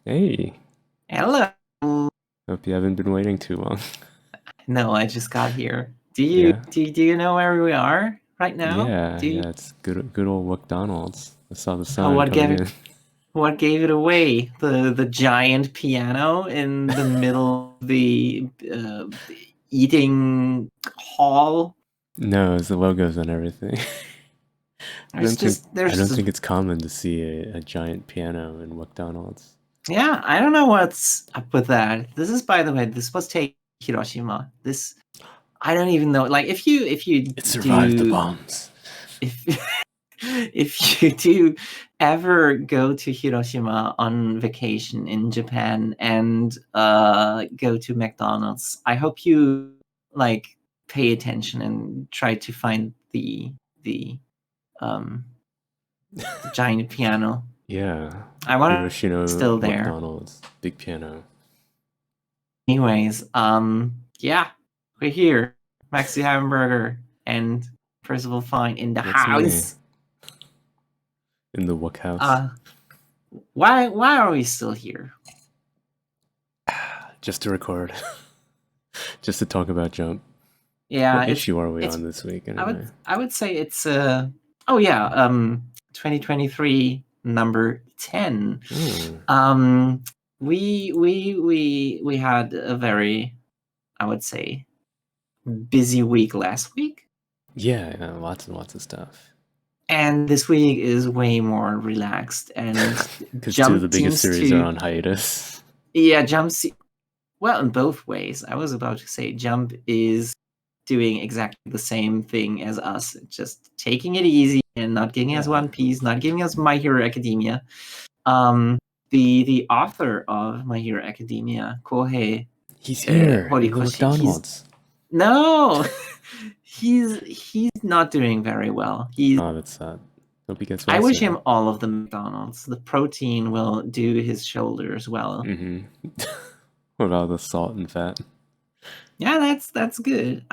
Hey, Hello. hope you haven't been waiting too long. No, I just got here. Do you Yeah, do you know where we are right now? yeah, Do you, yeah. It's good old McDonald's. I saw the oh, sign coming in. what gave it away? The giant piano in the middle of the eating hall. No, it's the logos and everything. I There's don't think just I there's don't just think it's common to see a giant piano in McDonald's. yeah. I don't know what's up with that. This is, by the way, this was taken in Hiroshima. This I don't even know. Like if you It survived the do bombs. if if you do ever go to Hiroshima on vacation in Japan and go to McDonald's, I hope you like pay attention and try to find the um the giant piano. Yeah, I want it Hiroshima still there. McDonald's big piano. Anyways, yeah, we're here. Maxi Hamburger and Percival Fine in the That's me house. in the Wook house. Uh, why are we still here? Just to record, just to talk about Jump. Yeah, What issue are we it's on this week I would anyway? I would say it's oh yeah, 2023 number 10. Hmm. Um we had a very, I would say, busy week last week, Yeah, yeah, lots and lots of stuff. and this week is way more relaxed, and Because two of the Jump biggest seems series are to, on hiatus. yeah, well, in both ways. I was about to say Jump is doing exactly the same thing as us, just taking it easy and not giving us Yeah. One Piece, not giving us My Hero Academia. Um, the author of My Hero Academia, Kohei He's here in the Horikoshi, he's McDonald's. no, he's not doing very well. Oh, that's sad. Hope he gets I well wish soon. him all of the McDonald's. The protein will do his shoulders well. Mm-hmm. What about the salt and fat? Yeah, that's good.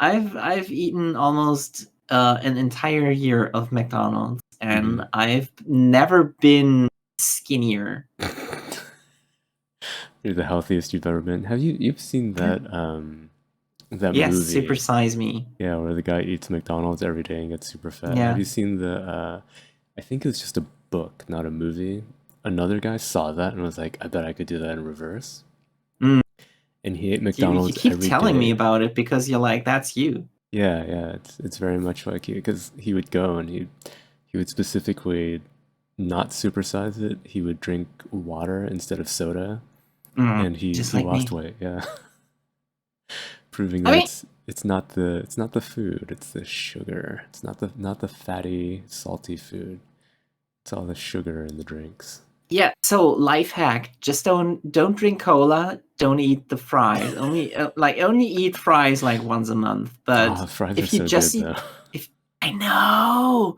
I've eaten almost an entire year of McDonald's, and Mm-hmm. I've never been skinnier. You're the healthiest you've ever been. You've seen that Yes, super movie? size me. Yeah, where the guy eats McDonald's every day and gets super fat. Have Yeah. you seen the I think it was just a book, not a movie. Another guy saw that and was like, I bet I could do that in reverse. Mm. And he ate You McDonald's keep every telling me day. about it because you're like, that's you. Yeah, yeah, it's very much like you because he would go and he would specifically not supersize it. He would drink water instead of soda, and Just he like lost me. weight. Yeah, proving I that mean, it's not the food, it's the sugar. It's not the fatty, salty food. It's all the sugar in the drinks. yeah. So life hack: just don't drink cola. Don't eat the fries. Only eat fries like once a month. But Oh, fries are if you so just good eat, though. if I know.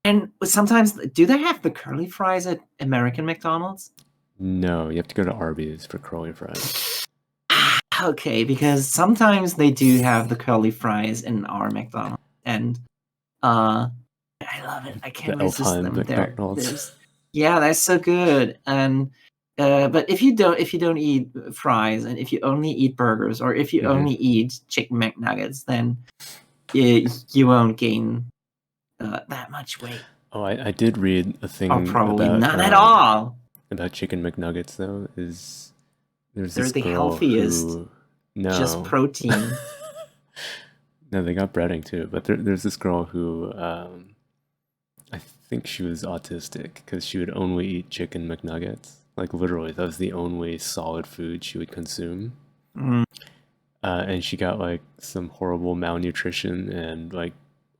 And sometimes, do they have the curly fries at American McDonald's? No, you have to go to Arby's for curly fries. Okay, because sometimes they do have the curly fries in our McDonald's, and uh, I love it. I The can't resist Alpine them. McDonald's. Yeah, they're so good. And but if you don't eat fries, and if you only eat burgers, or if you Hmm. only eat chicken McNuggets, then you won't gain that much weight, Oh, I did read a or thing probably none at all. about chicken McNuggets though. Is there's They're this the girl healthiest, who just no protein. no they got breading too, but there's this girl who I think she was autistic because she would only eat chicken McNuggets. Like literally, that was the only solid food she would consume. Mm. And she got like some horrible malnutrition and like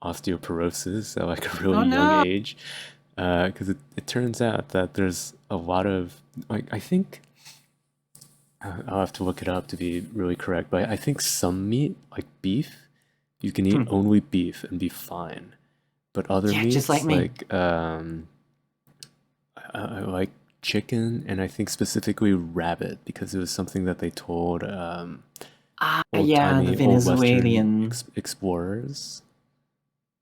osteoporosis at like a really Oh young no! age. Because it turns out that there's a lot of like I think I'll have to look it up to be really correct, but I think some meat like beef, you can eat Hmm. only beef and be fine. But other Yeah, just like meats me. like chicken and I think specifically rabbit because it was something that they told Yeah, the old Western Venezuelan. explorers.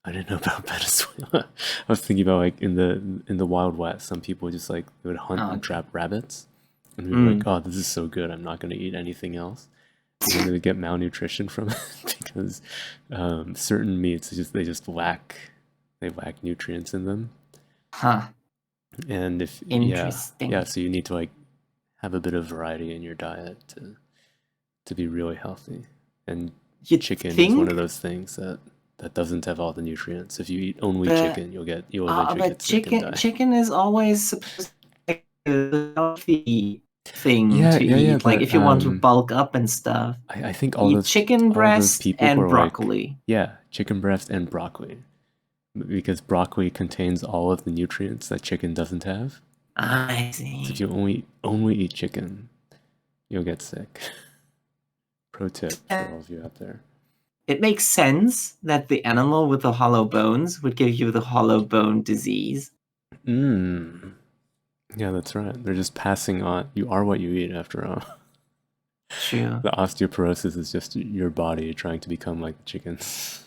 I didn't know about Venezuela. I was thinking about like in the Wild West, some people just like they would hunt and trap rabbits, and they'd be like, "Oh, this is so good. I'm not going to eat anything else." And then they would get malnutrition from it because certain meats they just lack nutrients in them. Huh. And if Interesting. so you need to like have a bit of variety in your diet to be really healthy. And You chicken is think? one of those things that doesn't have all the nutrients. If you eat only chicken, you'll eventually But get sick and die. chicken is always supposed to be a healthy thing Yeah, to yeah, yeah. eat. Like But if you want to bulk up and stuff, I think eat chicken all those breast people who and are like, broccoli. yeah, chicken breast and broccoli, because broccoli contains all of the nutrients that chicken doesn't have. I So see. if you only eat chicken, you'll get sick. Pro tip for all of you out there. It makes sense that the animal with the hollow bones would give you the hollow bone disease. Yeah, that's right. They're just passing on. You are what you eat, after all. True. The osteoporosis is just your body trying to become like chickens.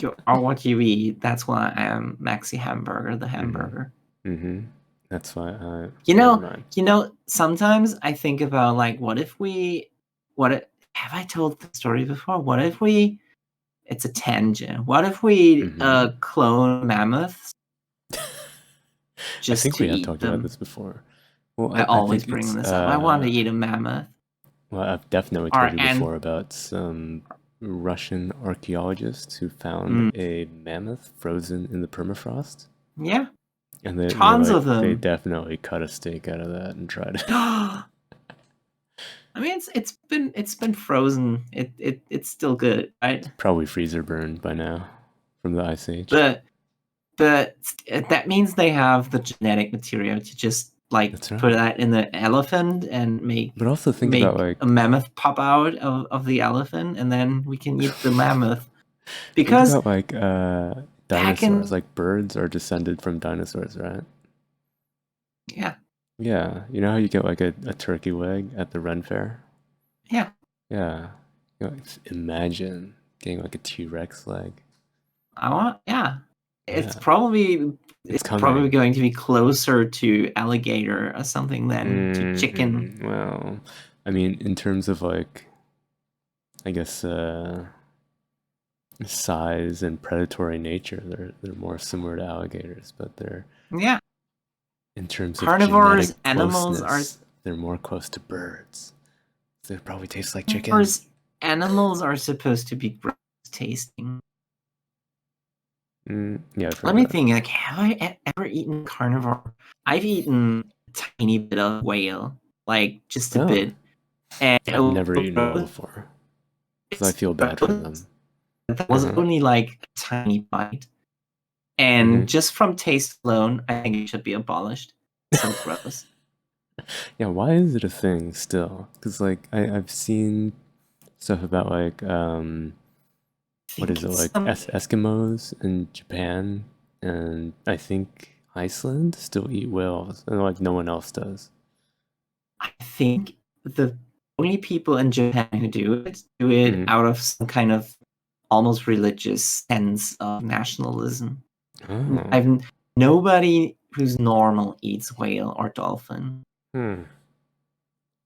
You are what you eat. That's why I am Maxi Hamburger, the hamburger. Mm-hmm. That's why I. You Never know, mind. sometimes I think about like, have I told the story before? What if it's a tangent. What if we clone mammoths I think we have eat talked them? about this before. Well, I always think bring this up. I want to eat a mammoth. Well, I've definitely told you before about some Russian archaeologists who found a mammoth frozen in the permafrost. Yeah. And they tons of them. They definitely cut a steak out of that and tried it. I mean, it's been frozen. It's still good, right? Probably freezer burned by now from the Ice Age. But that means they have the genetic material to just like put that in the elephant and make. But also think about like a mammoth pop out of the elephant, and then we can eat the mammoth. Because think about like dinosaurs, like birds are descended from dinosaurs, right? Yeah. Yeah, you know how you get like a turkey leg at the Ren Fair? Yeah. Yeah. You know, imagine getting like a T-Rex leg. It's probably going to be closer to alligator or something than to chicken. Well, I mean, in terms of like, I guess size and predatory nature, they're more similar to alligators, but they're in terms carnivores, of animals they're more close to birds. So they probably taste like chicken. Animals are supposed to be gross tasting. Yeah. Let me think. Like, have I ever eaten carnivore? I've eaten a tiny bit of whale, like just a bit. And I've never eaten whale before, because I feel bad for them. That was only like a tiny bite, and just from taste alone, I think it should be abolished. So gross. Yeah, why is it a thing still? Because like I've seen stuff about like what is it, like Eskimos in Japan, and I think Iceland still eat whales, and like no one else does. I think the only people in Japan who do it out of some kind of almost religious sense of nationalism. Nobody who's normal eats whale or dolphin.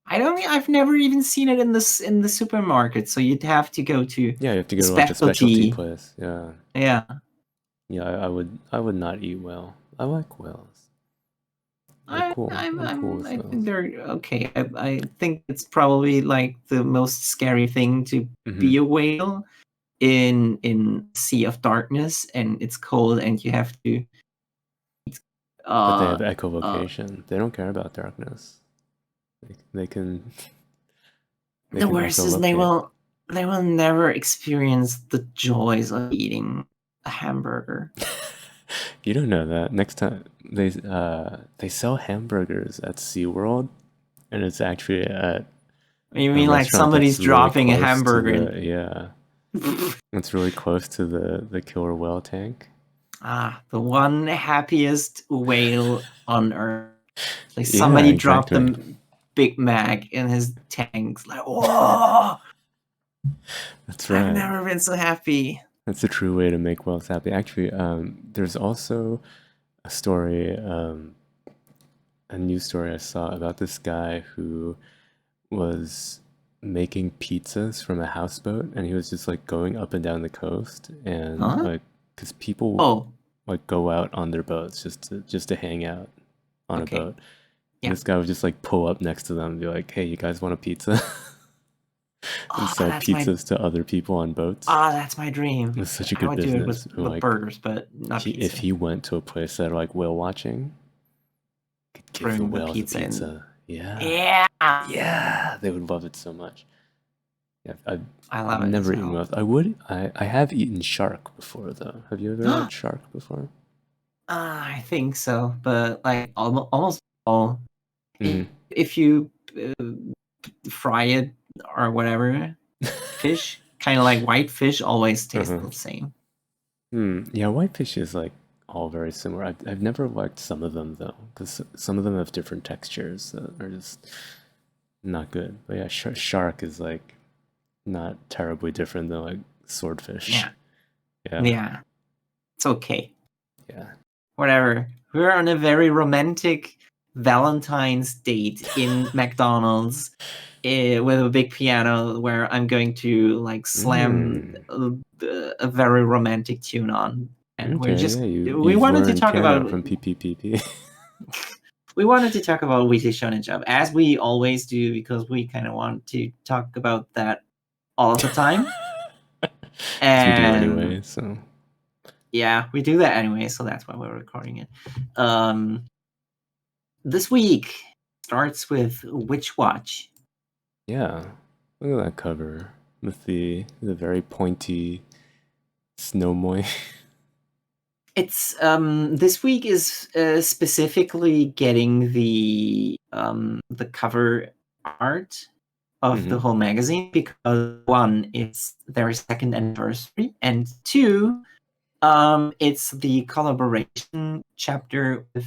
I've never even seen it in the supermarket, so you'd have to go to you have to go to like a specialty place. Yeah, I would not eat whale. I like whales. I think they're okay. I think it's probably like the most scary thing to be a whale in Sea of Darkness, and it's cold, and you have to. But they have echolocation. They don't care about darkness. They can. The worst is they will never experience the joys of eating a hamburger. You don't know that. Next time they sell hamburgers at SeaWorld, and it's actually at. You mean like somebody's dropping a hamburger? Yeah, it's really close to the killer whale tank. The one happiest whale on Earth. Like somebody dropped the Big Mac in his tanks. Like, whoa! That's right. I've never been so happy. That's a true way to make wealth happy. Actually, there's also a story, a news story I saw about this guy who was making pizzas from a houseboat, and he was just like going up and down the coast, and Huh? like, because people Oh, like go out on their boats just to hang out on a okay. boat, and Yeah. this guy would just like pull up next to them and be like, "Hey, you guys want a pizza?" and Oh, sell pizzas to other people on boats. that's my dream. It was such a I good would do it business. with Like, burgers, but not if pizza. he went to a place that like whale watching, could give the Throwing the whales a pizza in. pizza. Yeah, Yeah. yeah, they would love it so much. Yeah, I I've love it as never eaten well. whales. I have eaten shark before though. Have you ever had shark before? I think so, but like almost all. Mm-hmm. If you fry it or whatever, fish, kind of like white fish, always tastes Uh-huh. the same. Yeah, whitefish is like all very similar. I've never liked some of them though, because some of them have different textures that are just not good. But yeah, shark is like not terribly different than like swordfish. Yeah. Yeah, Yeah. It's okay. yeah. Whatever. We're on a very romantic Valentine's date in McDonald's with a big piano where I'm going to like slam a very romantic tune on. And Okay, yeah, we you've wanted to learned talk piano about from PPPP. we wanted to talk about Weekly Shonen Jump as we always do because we kind of want to talk about that all the time. As we do And anyway, so yeah, we do that anyway, so that's why we're recording it. This week starts with Witch Watch. yeah. Look at that cover with the very pointy snow moi. It's this week is specifically getting the cover art of the whole magazine because one, it's their second anniversary, and two, it's the collaboration chapter with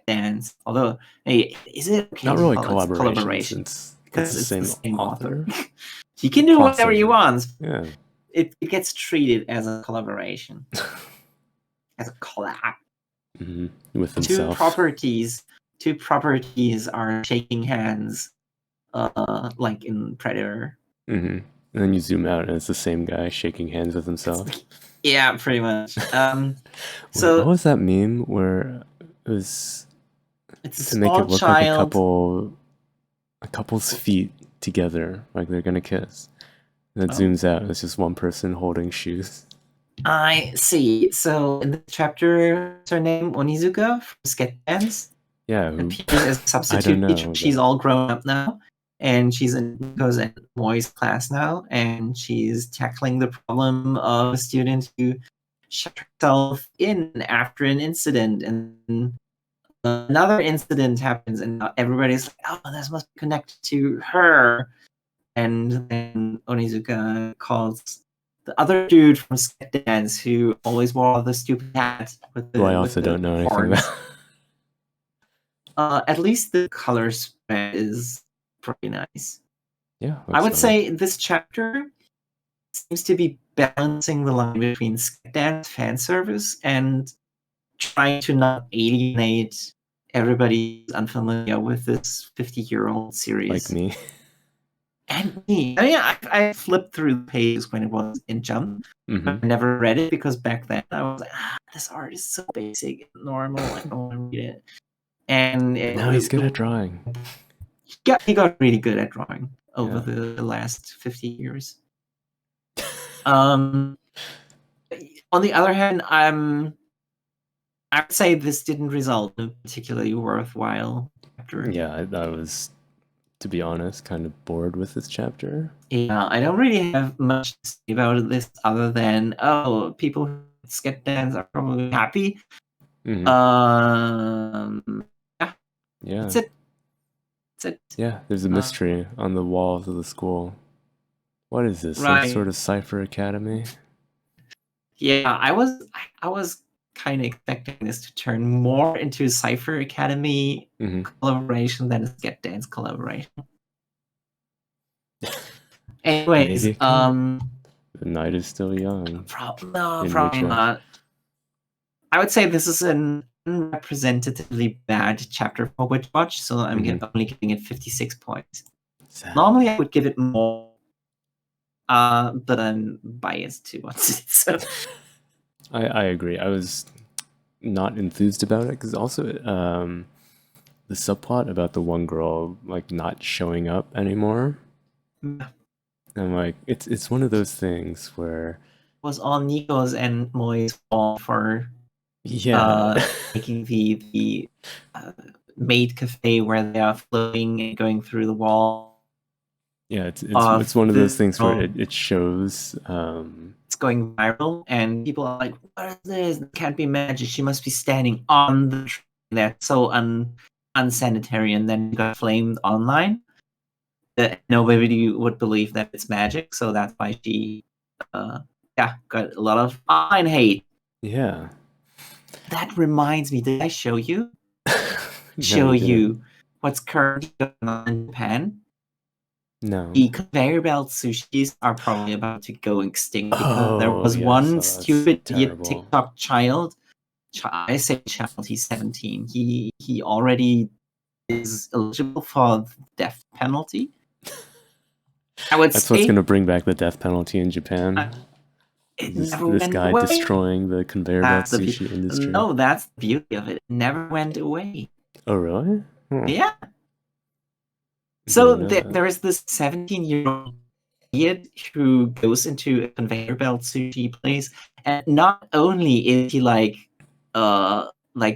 Dance. Although, hey, is it okay Not to really call it collaboration collaboration? since it's Because the it's the same same author. author. He can do whatever he Crossover. wants. Yeah. It gets treated as a collaboration, as a collab. With Two himself. properties are shaking hands, like in Predator. And then you zoom out and it's the same guy shaking hands with himself. Yeah, pretty much. Wait, what was that meme where it was it's a to make it small look like child. a couple's feet together, like they're gonna kiss. And it zooms out and it's just one person holding shoes. I see. So in the chapter, what's her name? Onizuka from Sketch Dance. Yeah, Appears as a substitute teacher. She's all grown up now, and she's in Nico's and Moi's class now, and she's tackling the problem of a student who shut herself in after an incident, and another incident happens, and everybody's like, "Oh, this must be connected to her." And then Onizuka calls the other dude from Sketch Dance who always wore the stupid hat with the who I also don't know anything about. At least the color spread is pretty nice. Yeah, I would say this chapter seems to be balancing the line between Sketch Dance fan service and trying to not alienate everybody who's unfamiliar with this 50-year-old series. Like me. And me. I mean, I flipped through the pages when it was in Jump. I never read it because back then I was like, this art is so basic and normal. I don't want to read it. And now he's good at drawing. He got really good at drawing over the last 50 years. On the other hand, I would say this didn't result in a particularly worthwhile chapter. Yeah, I was, to be honest, kind of bored with this chapter. Yeah, I don't really have much to say about this other than, people who Sketch Dance are probably happy. Yeah. That's it. Yeah, there's a mystery on the walls of the school. What is this? Right. Some sort of Cipher Academy? Yeah, I was kind of expecting this to turn more into a Cipher Academy collaboration than a Sketch Dance collaboration. Anyways, The night is still young. No, In probably which not. I would say this is an unrepresentatively bad chapter for Witch Watch, so I'm only giving it 56 points. Sad. Normally, I would give it more, but I'm biased towards it. So I agree. I was not enthused about it because also the subplot about the one girl like not showing up anymore. I'm like, it's one of those things where was all Nico's and Moi's fault for making the maid cafe where they are floating and going through the wall. Yeah, it's one of those things where it shows it's going viral and people are like, what is this? It can't be magic. She must be standing on the train. That's so unsanitary, and then got flamed online. Nobody would believe that it's magic, so that's why she got a lot of online hate. Yeah. That reminds me, did I show you? No, you what's currently going on in Japan? No. The conveyor belt sushis are probably about to go extinct because there was one stupid TikTok child. I say child, he's 17. He already is eligible for the death penalty. I would That's say what's going to bring back the death penalty in Japan. This guy away. destroying the conveyor belt sushi industry. No, that's the beauty of it. It never went away. Oh, really? Yeah. So there is this 17-year-old kid who goes into a conveyor belt sushi place, and not only is he like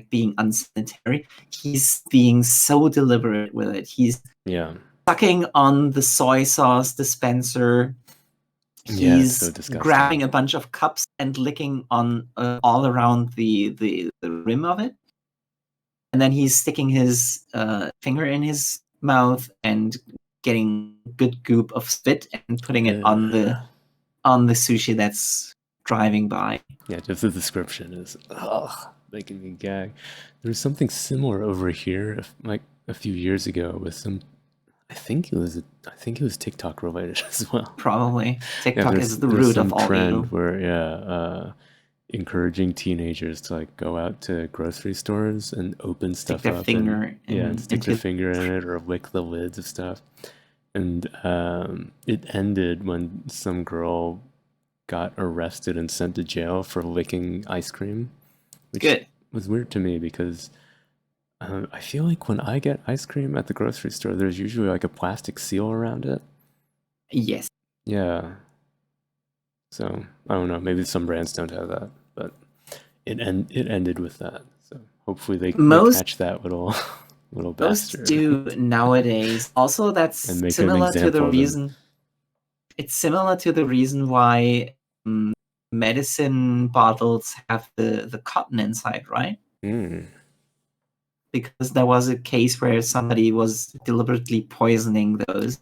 being unsanitary, he's being so deliberate with it. He's sucking on the soy sauce dispenser. He's so grabbing a bunch of cups and licking on all around the rim of it, and then he's sticking his finger in his mouth and getting good goop of spit and putting it on the sushi that's driving by. Yeah, just the description is making me gag. There was something similar over here, like a few years ago, with some. I think it was TikTok related as well. Probably TikTok is the root of all trend where encouraging teenagers to like go out to grocery stores and open stuff up and stick their finger in it or lick the lids of stuff. And it ended when some girl got arrested and sent to jail for licking ice cream, which was weird to me because I feel like when I get ice cream at the grocery store, there's usually like a plastic seal around it. Yes. Yeah. So I don't know. Maybe some brands don't have that, but it ended with that. So hopefully they catch that little bastard. Most do nowadays. Also, that's similar to the reason. It's similar to the reason why medicine bottles have the cotton inside, right? Because there was a case where somebody was deliberately poisoning those.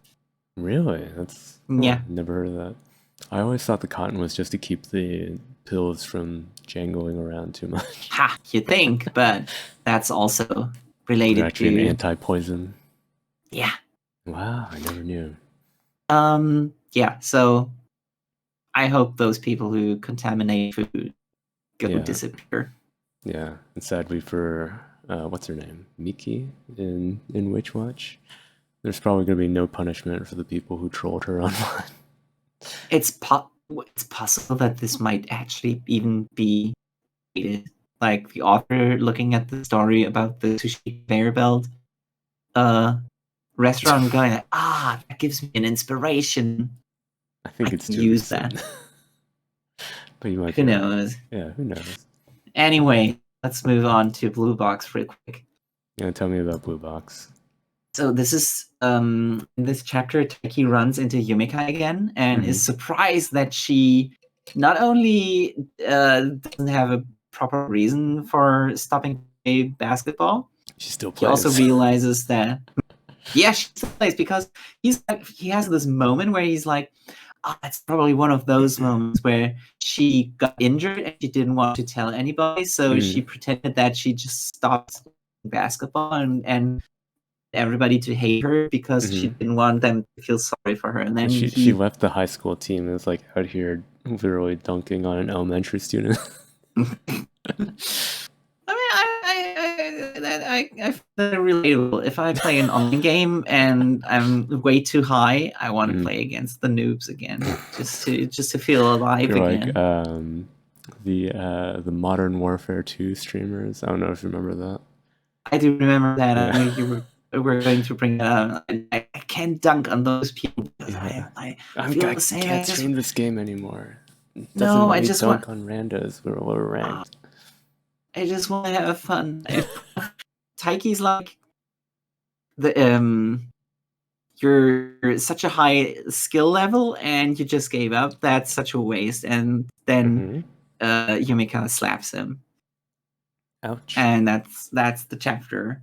Really? That's never heard of that. I always thought the cotton was just to keep the pills from jangling around too much. Ha! You think, but that's also related to actually an anti-poison. Yeah. Wow, I never knew. Yeah. So I hope those people who contaminate food disappear. Yeah, and sadly for what's her name, Miki in Witch Watch, there's probably going to be no punishment for the people who trolled her online. It's possible that this might actually even be like the author looking at the story about the sushi conveyor belt restaurant going like, that gives me an inspiration. I think it's to use that. But you might. Who knows? Yeah, who knows? Anyway, let's move on to Blue Box real quick. Yeah, tell me about Blue Box. So this is in this chapter, Taiki runs into Yumika again and is surprised that she not only doesn't have a proper reason for stopping playing basketball, she still plays. She also realizes that she still plays because he has this moment where he's like, it's probably one of those moments where she got injured and she didn't want to tell anybody, so she pretended that she just stopped basketball and everybody to hate her because she didn't want them to feel sorry for her. And then she left the high school team and was like out here literally dunking on an elementary student. I find that relatable. If I play an online game and I'm way too high, I want to play against the noobs again, just to feel alive again. Like the Modern Warfare 2 streamers. I don't know if you remember that. I do remember that. Yeah. I knew you were going to bring that up. I can't dunk on those people because I feel the same. I can't stream this game anymore. No, I just dunk on randos. We're ranked. I just want to have fun. Taiki's like you're such a high skill level and you just gave up. That's such a waste. And then Yumika slaps him. Ouch. And that's the chapter.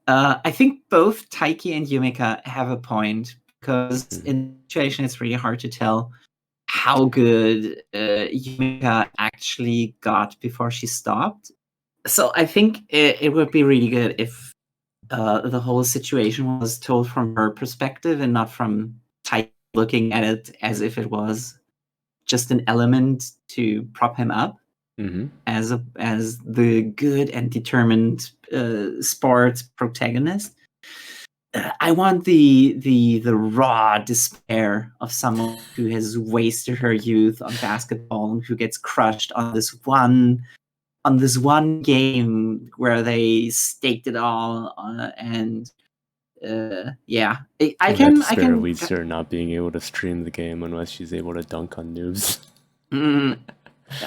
I think both Taiki and Yumika have a point because in the situation it's really hard to tell how good Yumika actually got before she stopped. So I think it would be really good if the whole situation was told from her perspective and not from Taiki looking at it as if it was just an element to prop him up as the good and determined sports protagonist. I want the raw despair of someone who has wasted her youth on basketball and who gets crushed on this one game where they staked it all on, and I can leads to her not being able to stream the game unless she's able to dunk on noobs.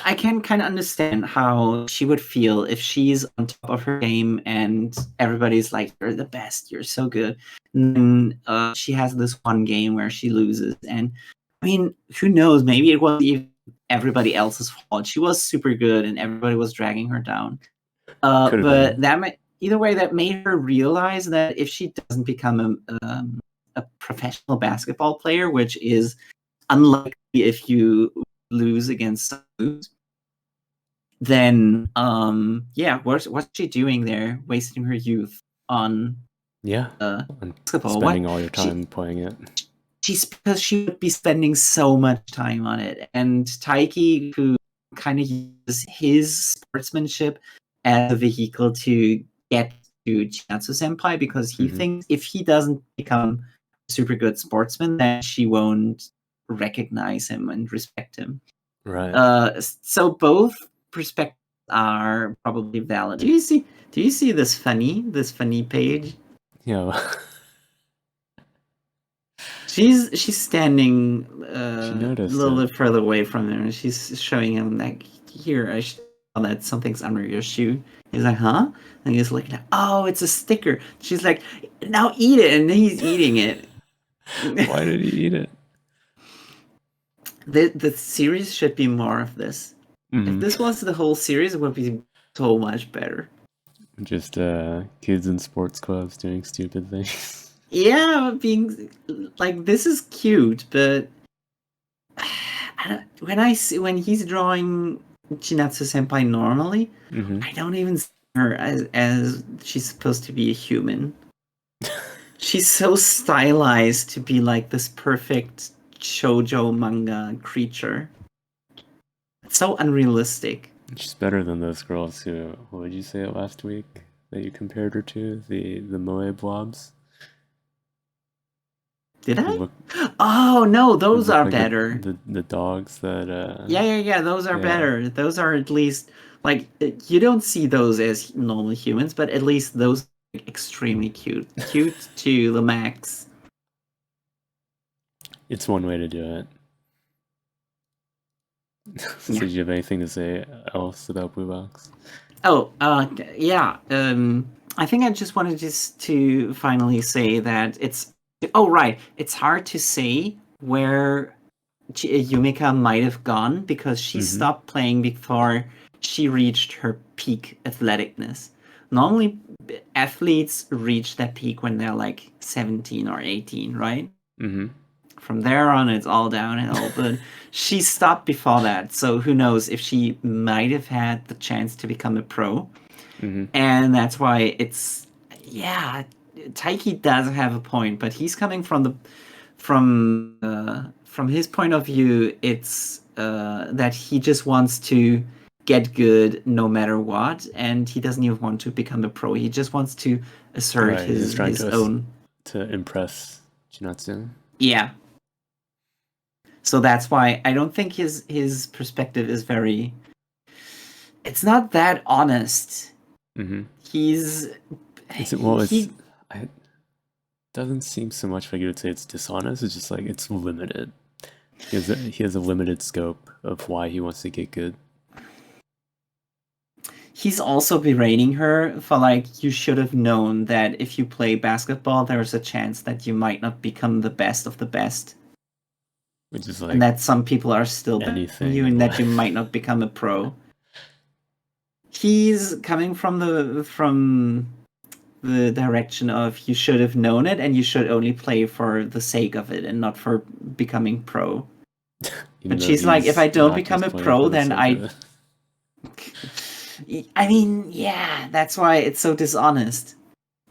I can kind of understand how she would feel if she's on top of her game and everybody's like, "You're the best, you're so good," and then she has this one game where she loses, and I mean, who knows? Maybe it was even everybody else's fault. She was super good, and everybody was dragging her down. But either way, that made her realize that if she doesn't become a professional basketball player, which is unlikely if you lose against moves, then what's she doing there, wasting her youth on basketball? Spending all your time playing it. Because she would be spending so much time on it, and Taiki, who kind of uses his sportsmanship as a vehicle to get to Chinatsu Senpai, because he thinks if he doesn't become a super good sportsman, then she won't recognize him and respect him. Right. So both perspectives are probably valid. Do you see this funny page? Yeah. She's standing she a little bit further away from him, and she's showing him like, here, I saw that something's under your shoe. He's like, huh? And he's like, oh, it's a sticker. She's like, now eat it, and he's eating it. Why did he eat it? The series should be more of this. If this was the whole series, it would be so much better. Just kids in sports clubs doing stupid things. Yeah, being like, this is cute, but when he's drawing Chinatsu Senpai normally, I don't even see her as she's supposed to be a human. She's so stylized to be like this perfect shoujo manga creature. It's so unrealistic. She's better than those girls who, what did you say it last week that you compared her to? The moe blobs? Did I? Oh no, those are like better. The dogs that. Yeah. Those are better. Those are at least like, you don't see those as normal humans, but at least those are extremely cute to the max. It's one way to do it. So do you have anything to say else about Blue Box? Yeah. I think I just wanted to finally say that it's. Oh, right. It's hard to say where Yumika might have gone because she stopped playing before she reached her peak athleticness. Normally, athletes reach that peak when they're like 17 or 18, right? From there on, it's all downhill. But she stopped before that. So who knows if she might have had the chance to become a pro. And that's why it's, Taiki does have a point, but he's coming from his point of view. It's that he just wants to get good no matter what, and he doesn't even want to become a pro. He just wants to assert Right, he's trying his own. to impress Chinatsu. Yeah. So that's why I don't think his perspective is very. It's not that honest. Mm-hmm. He's. It doesn't seem so much like you would say it's dishonest. It's just like it's limited. He has a limited scope of why he wants to get good. He's also berating her for like, you should have known that if you play basketball, there's a chance that you might not become the best of the best. Which is like, and that some people are still better than you, and that you might not become a pro. He's coming from the direction of you should have known it, and you should only play for the sake of it and not for becoming pro. But she's like, if I don't become a pro, then I mean, yeah, that's why it's so dishonest.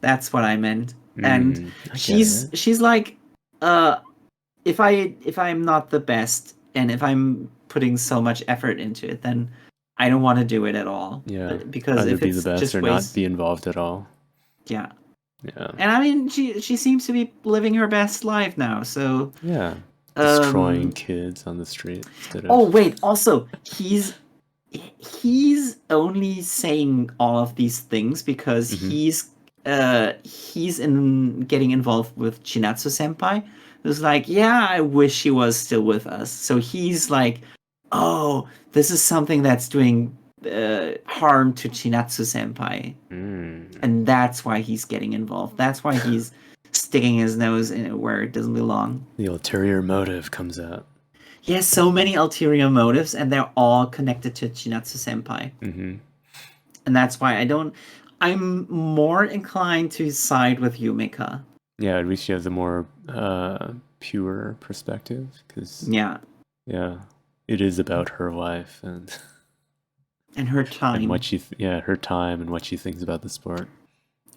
That's what I meant. And she's like, if I'm not the best, and if I'm putting so much effort into it, then I don't want to do it at all. Yeah, because either if be it's the best just or not be involved at all. Yeah. Yeah. And I mean, she seems to be living her best life now. So yeah, destroying kids on the street instead of... Oh wait, also he's only saying all of these things because he's getting involved with Chinatsu senpai, who's like, yeah, I wish she was still with us. So he's like, oh, this is something that's doing harm to Chinatsu senpai, and that's why he's getting involved. That's why he's sticking his nose in it where it doesn't belong. The ulterior motive comes out. He has so many ulterior motives, and they're all connected to Chinatsu senpai. And that's why I'm more inclined to side with Yumika. Yeah, at least she has a more pure perspective, because yeah, it is about her life and her time, and her time and what she thinks about the sport.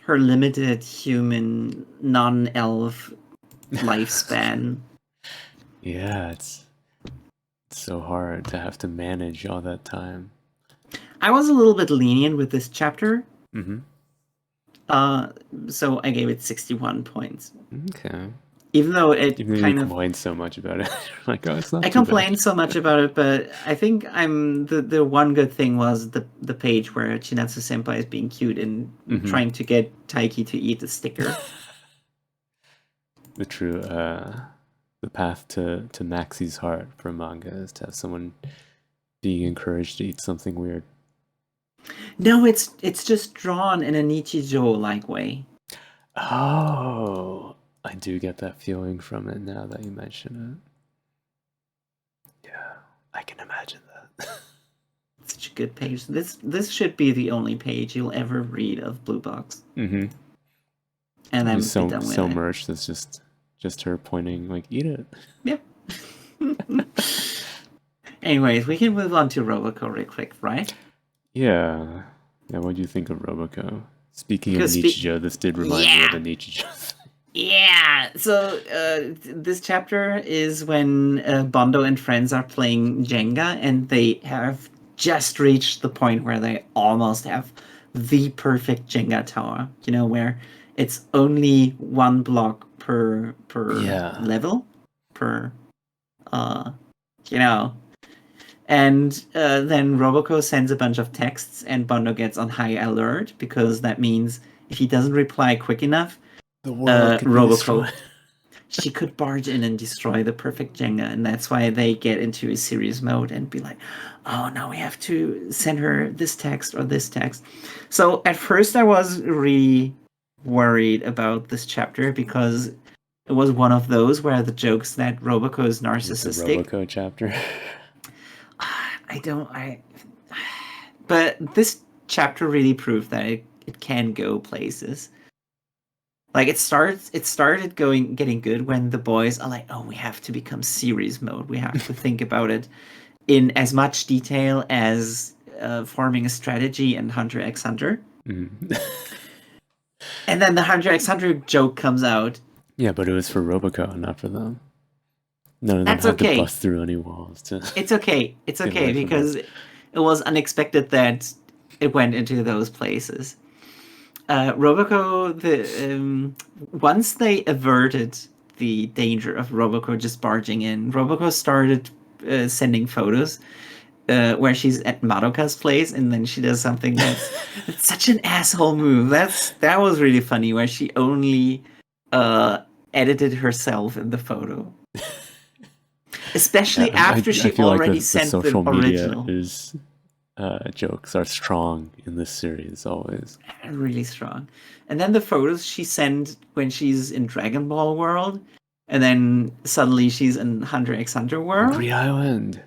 Her limited human non-elf lifespan. Yeah, it's so hard to have to manage all that time. I was a little bit lenient with this chapter. So I gave it 61 points. Okay. Even though it you complained so much about it. Like, oh, it's not. I complained so much about it, but I think the one good thing was the page where Chinatsu senpai is being cute and trying to get Taiki to eat the sticker. The true the path to Maxi's heart for manga is to have someone being encouraged to eat something weird. No, it's just drawn in a Nichijou-like way. Oh, I do get that feeling from it now that you mention it. Yeah, I can imagine that. Such a good page. This should be the only page you'll ever read of Blue Box. And I'm so merged. That's just her pointing, like, eat it. Yep. Anyways, we can move on to Roboco real quick, right? Yeah. What do you think of Roboco? Speaking of Nichijou, this did remind me of a Nichijou. Yeah. So this chapter is when Bondo and friends are playing Jenga, and they have just reached the point where they almost have the perfect Jenga tower. You know, where it's only one block per level per you know. And then Roboco sends a bunch of texts, and Bondo gets on high alert because that means if he doesn't reply quick enough, the world could Roboco, she could barge in and destroy the perfect Jenga, and that's why they get into a serious mode and be like, oh, now we have to send her this text or this text. So at first I was really worried about this chapter because it was one of those where the jokes that Roboco is narcissistic. The Roboco chapter. But this chapter really proved that it can go places. Like it started getting good when the boys are like, oh, we have to become series mode. We have to think about it in as much detail as forming a strategy in Hunter x Hunter. And then the 100x100 joke comes out. Yeah, but it was for Roboco, not for them. None of them That's had okay. to bust through any walls to. It's okay. It's Get okay away from because it was unexpected that it went into those places. Roboco, once they averted the danger of Roboco just barging in, Roboco started sending photos where she's at Madoka's place, and then she does something that's such an asshole move. That was really funny, where she only edited herself in the photo. Especially after she feel already like the sent the social media original. is jokes are strong in this series always. Really strong. And then the photos she sent when she's in Dragon Ball World, and then suddenly she's in Hunter x Hunter World. Green Island.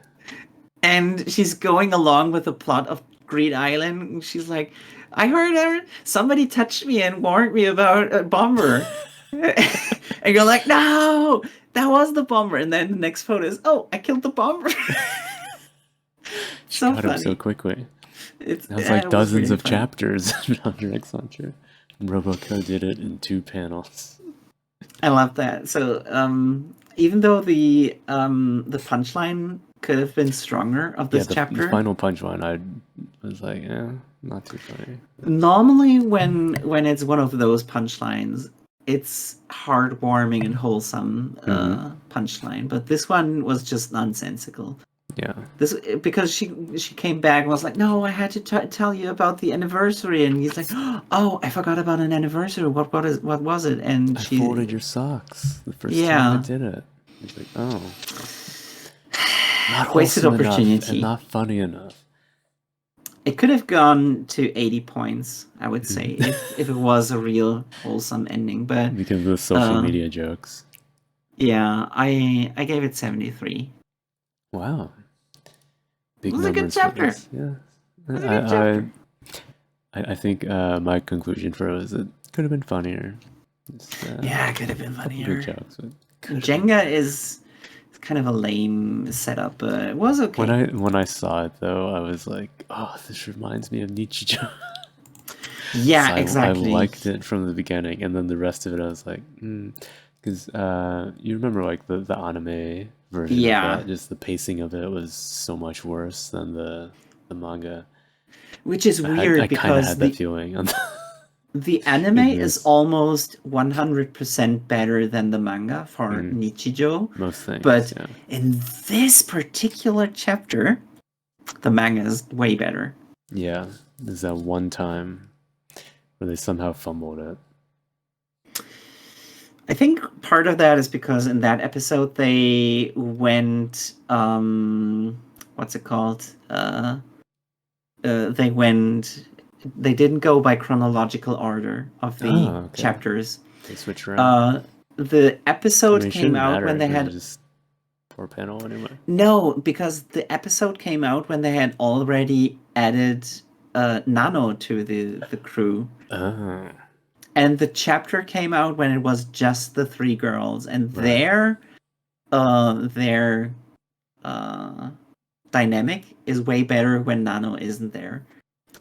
And she's going along with the plot of Green Island. And she's like, I heard somebody touched me and warned me about a bomber. And you're like, no, that was the bomber. And then the next photo is, oh, I killed the bomber. She So got him funny. so quickly. It was like dozens really of funny. chapters in Hunter x Hunter. And Roboco did it in 2 panels. I love that. So even though the punchline could have been stronger of this chapter, the final punchline, I was like, not too funny. Normally, when it's one of those punchlines, it's heartwarming and wholesome punchline. But this one was just nonsensical. Yeah. This because she came back and was like, "No, I had to tell you about the anniversary," and he's like, "Oh, I forgot about an anniversary. What was it?" And I folded your socks the first time I did it. He's like, "Oh, not wasted opportunity and not funny enough." It could have gone to 80 points, I would say, if it was a real wholesome ending. But because of the social media jokes. Yeah, I gave it 73. Wow. Big It was a good chapter. Yeah. It was a good chapter. I think my conclusion for it was it could have been funnier. Yeah, it could have been funnier. Good jokes, but Jenga is kind of a lame setup, but it was okay. When I saw it though, I was like, oh, this reminds me of Nichijou. Yeah, exactly. I liked it from the beginning, and then the rest of it, I was like, because you remember like the anime version of that, just the pacing of it was so much worse than the manga. Which is weird I because kind of had that feeling on the anime is almost 100% better than the manga for Nichijou. Most things. But in this particular chapter, the manga is way better. Yeah, there's that one time where they somehow fumbled it. I think part of that is because in that episode they went, what's it called? They didn't go by chronological order of the chapters. They switched around. The episode came out when they had just poor panel anyway. No, because the episode came out when they had already added Nano to the crew. Oh. And the chapter came out when it was just the 3 girls, and their dynamic is way better when Nano isn't there.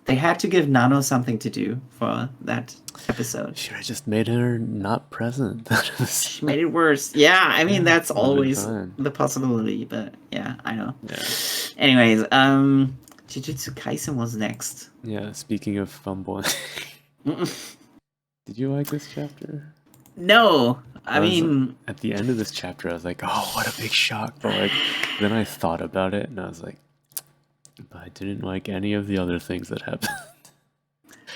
They had to give Nano something to do for that episode. Should have just made her not present. She made it worse. Yeah, I mean that's always the possibility, but yeah, I know. Yeah. Anyways, Jujutsu Kaisen was next. Yeah, speaking of fumbling. Did you like this chapter? No. I mean, at the end of this chapter I was like, oh, what a big shock. But like then I thought about it and I was like, but I didn't like any of the other things that happened.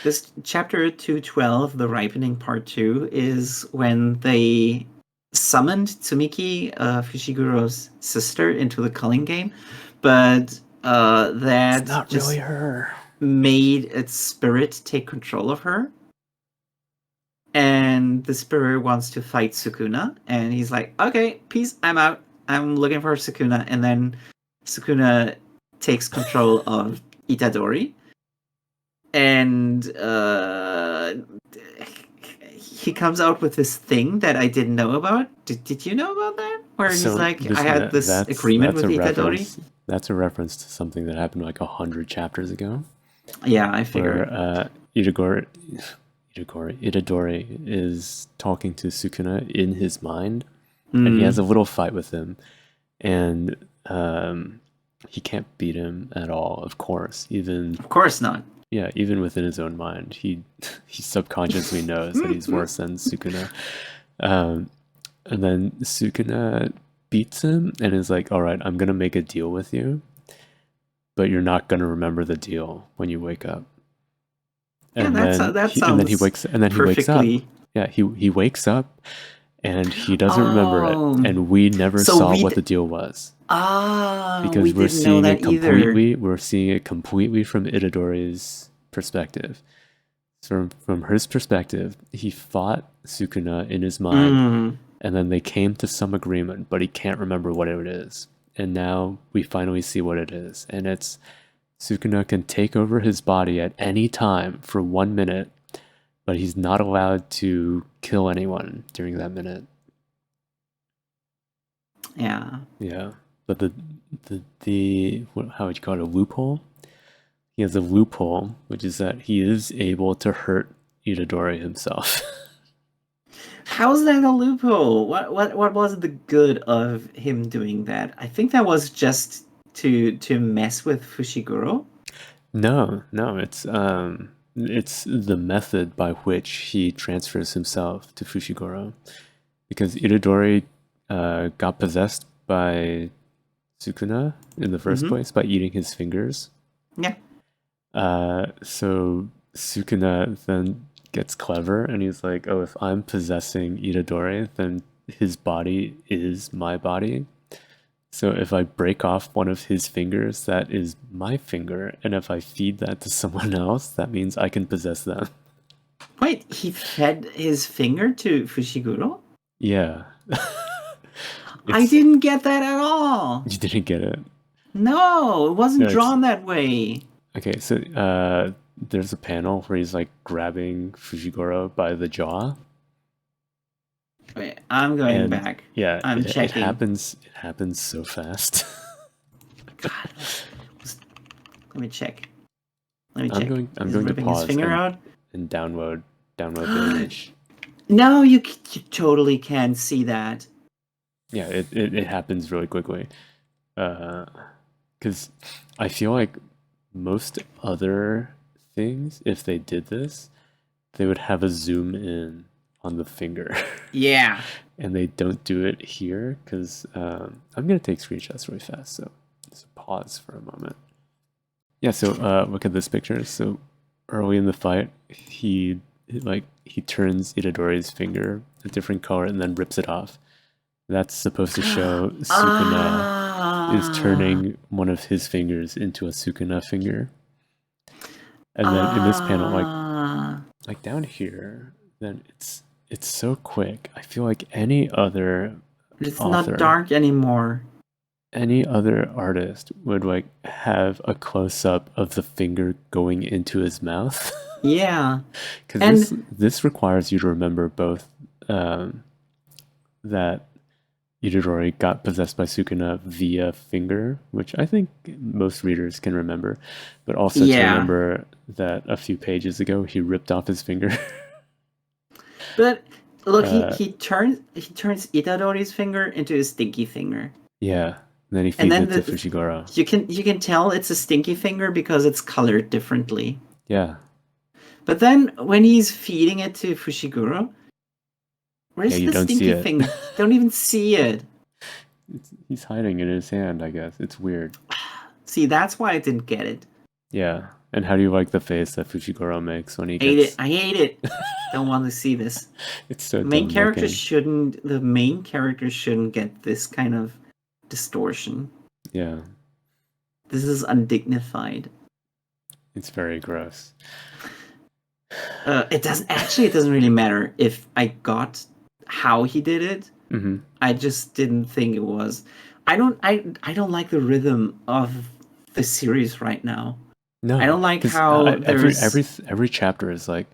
This chapter 212, the ripening part 2, is when they summoned Tsumiki, Fushiguro's sister, into the culling game, but that it's not just really her. Made its spirit take control of her. And the spirit wants to fight Sukuna, and he's like, okay, peace, I'm out. I'm looking for Sukuna. And then Sukuna takes control of Itadori. And he comes out with this thing that I didn't know about. Did you know about that? Where he's like, I had this agreement with Itadori. That's a reference to something that happened like 100 chapters ago. Yeah, I figured. Where Itadori is talking to Sukuna in his mind, and he has a little fight with him, and he can't beat him at all. Of course, Of course not. Yeah, even within his own mind, he subconsciously knows that he's worse than Sukuna. And then Sukuna beats him and is like, "All right, I'm gonna make a deal with you, but you're not gonna remember the deal when you wake up." And then he wakes up. Yeah, he wakes up and he doesn't remember it, and we never saw what the deal was. Because we didn't know that either. We're seeing it completely from Itadori's perspective. So from his perspective, he fought Sukuna in his mind, and then they came to some agreement, but he can't remember what it is. And now we finally see what it is, and it's Sukuna can take over his body at any time for 1 minute, but he's not allowed to kill anyone during that minute. Yeah. Yeah. But how would you call it, a loophole? He has a loophole, which is that he is able to hurt Itadori himself. How's that a loophole? What was the good of him doing that? I think that was just to mess with Fushiguro. No, it's the method by which he transfers himself to Fushiguro, because Itadori got possessed by Sukuna in the first place by eating his fingers. Yeah. So Sukuna then gets clever and he's like, "Oh, if I'm possessing Itadori, then his body is my body. So if I break off one of his fingers, that is my finger, and if I feed that to someone else, that means I can possess them." Wait, he fed his finger to Fushiguro? Yeah. I didn't get that at all. You didn't get it? No, it wasn't drawn that way. Okay, so there's a panel where he's like grabbing Fushiguro by the jaw. Wait, I'm going back. Yeah, I'm checking. It happens so fast. God, let me check. I'm going to pause his finger out and download the image. No, you totally can see that. Yeah, it happens really quickly. Because I feel like most other things, if they did this, they would have a zoom in on the finger. Yeah. And they don't do it here because I'm going to take screenshots really fast. So just pause for a moment. Yeah, so look at this picture. So early in the fight, he turns Itadori's finger a different color and then rips it off. That's supposed to show Sukuna is turning one of his fingers into a Sukuna finger. And then in this panel, like down here, then it's so quick. I feel like any other not dark anymore. Any other artist would like have a close up of the finger going into his mouth. Yeah. Because this requires you to remember both that Itadori got possessed by Sukuna via finger, which I think most readers can remember, but also to remember that a few pages ago he ripped off his finger. But look, he turns Itadori's finger into a stinky finger. Yeah, and then he feeds it to Fushiguro. You can tell it's a stinky finger because it's colored differently. Yeah. But then when he's feeding it to Fushiguro, where's the stinky finger? Don't even see it. He's hiding in his hand, I guess. It's weird. See, that's why I didn't get it. Yeah. And how do you like the face that Fushiguro makes when he gets... I hate it. Don't want to see this. It's so the main character shouldn't get this kind of distortion. Yeah. This is undignified. It's very gross. It doesn't really matter if I got how he did it. Mm-hmm. I just didn't think it was. I don't like the rhythm of the series right now. No, I don't like how every chapter is like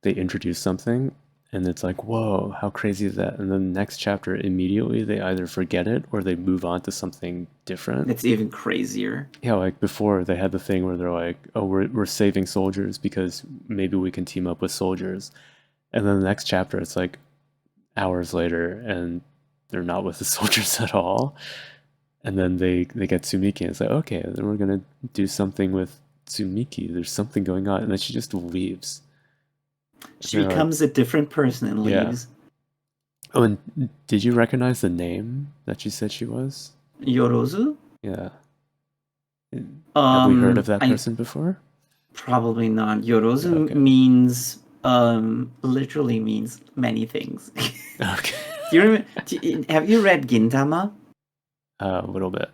they introduce something And it's like, whoa, how crazy is that? And then the next chapter, immediately they either forget it or they move on to something different. It's even crazier. Yeah, like before they had the thing where they're like, oh, we're saving soldiers because maybe we can team up with soldiers. And then the next chapter, it's like hours later and they're not with the soldiers at all. And then they get Tsumiki and it's like, okay, then we're going to do something with Tsumiki. There's something going on. And then she just leaves. She becomes a different person and leaves. Oh, and did you recognize the name that she said she was? Yorozu? Yeah. Have we heard of that person before? Probably not. Yorozu means literally means many things. Okay. Do you remember? Have you read Gintama? A little bit.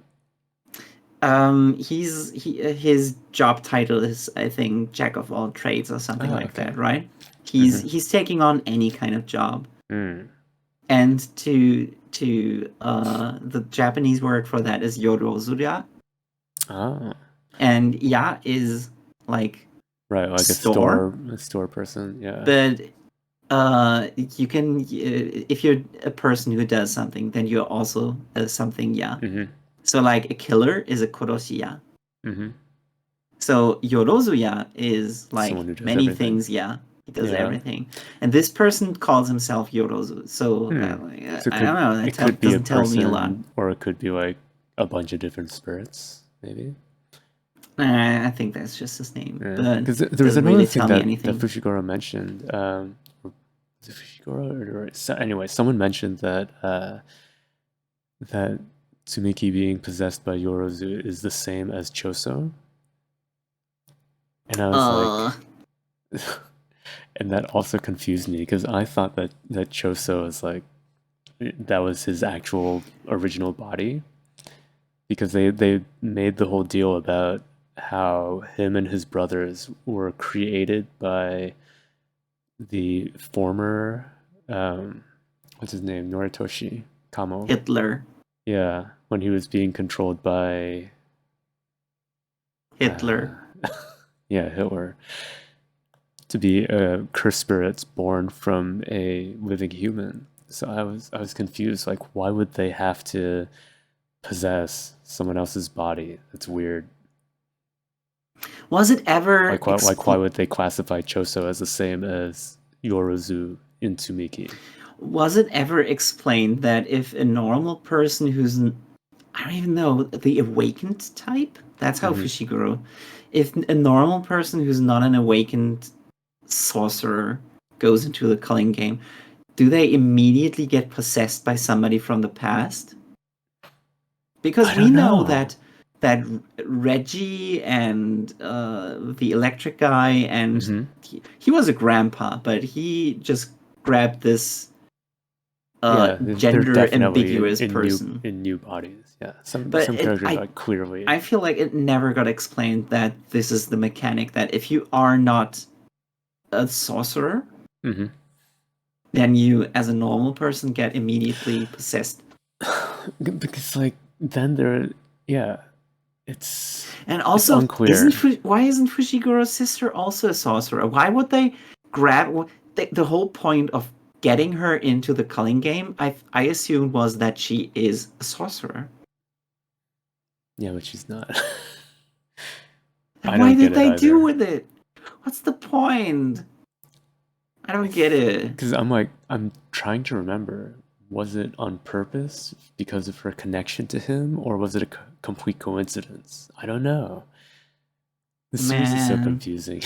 His job title is, I think, Jack of all trades or something like that, right? He's taking on any kind of job. And to the Japanese word for that is Yorozuya. Ah. And ya is like right, like store. a store person, yeah. But you can, if you're a person who does something, then you're also something ya. So like a killer is a koroshiya. So Yorozuya is like many everything. Things, yeah. He does everything. And this person calls himself Yorozu. So, so I don't know. It could be doesn't a person, tell me a lot. Or it could be like a bunch of different spirits, maybe. I think that's just his name. Because there was another thing that Fushiguro mentioned. Was it Fushiguro? Anyway, someone mentioned that that Tsumiki being possessed by Yorozu is the same as Choso. And I was like... And that also confused me because I thought that Choso is like... That was his actual original body. Because they made the whole deal about how him and his brothers were created by the former... what's his name? Noritoshi Kamo. Hitler. Yeah, when he was being controlled by... Hitler. Yeah, Hitler. To be cursed spirits born from a living human. So I was confused. Like, why would they have to possess someone else's body? That's weird. Was it ever... Like why would they classify Choso as the same as Yorozu in Tsumiki? Was it ever explained that if a normal person who's... I don't even know, the awakened type? That's how Fushiguro... If a normal person who's not an awakened sorcerer goes into the culling game, do they immediately get possessed by somebody from the past? Because we know that Reggie and the electric guy and he was a grandpa, but he just grabbed this gender ambiguous person in new bodies. Yeah, some characters like clearly. I feel like it never got explained that this is the mechanic that if you are not a sorcerer, then you, as a normal person, get immediately possessed. Because like then it's and also it's unclear. Why isn't Fushiguro's sister also a sorcerer? Why would they grab the whole point of getting her into the culling game? I assumed was that she is a sorcerer. Yeah, but she's not. Why did they do with it? What's the point? I don't get it. Because I'm trying to remember. Was it on purpose because of her connection to him, or was it a complete coincidence? I don't know. This series is so confusing.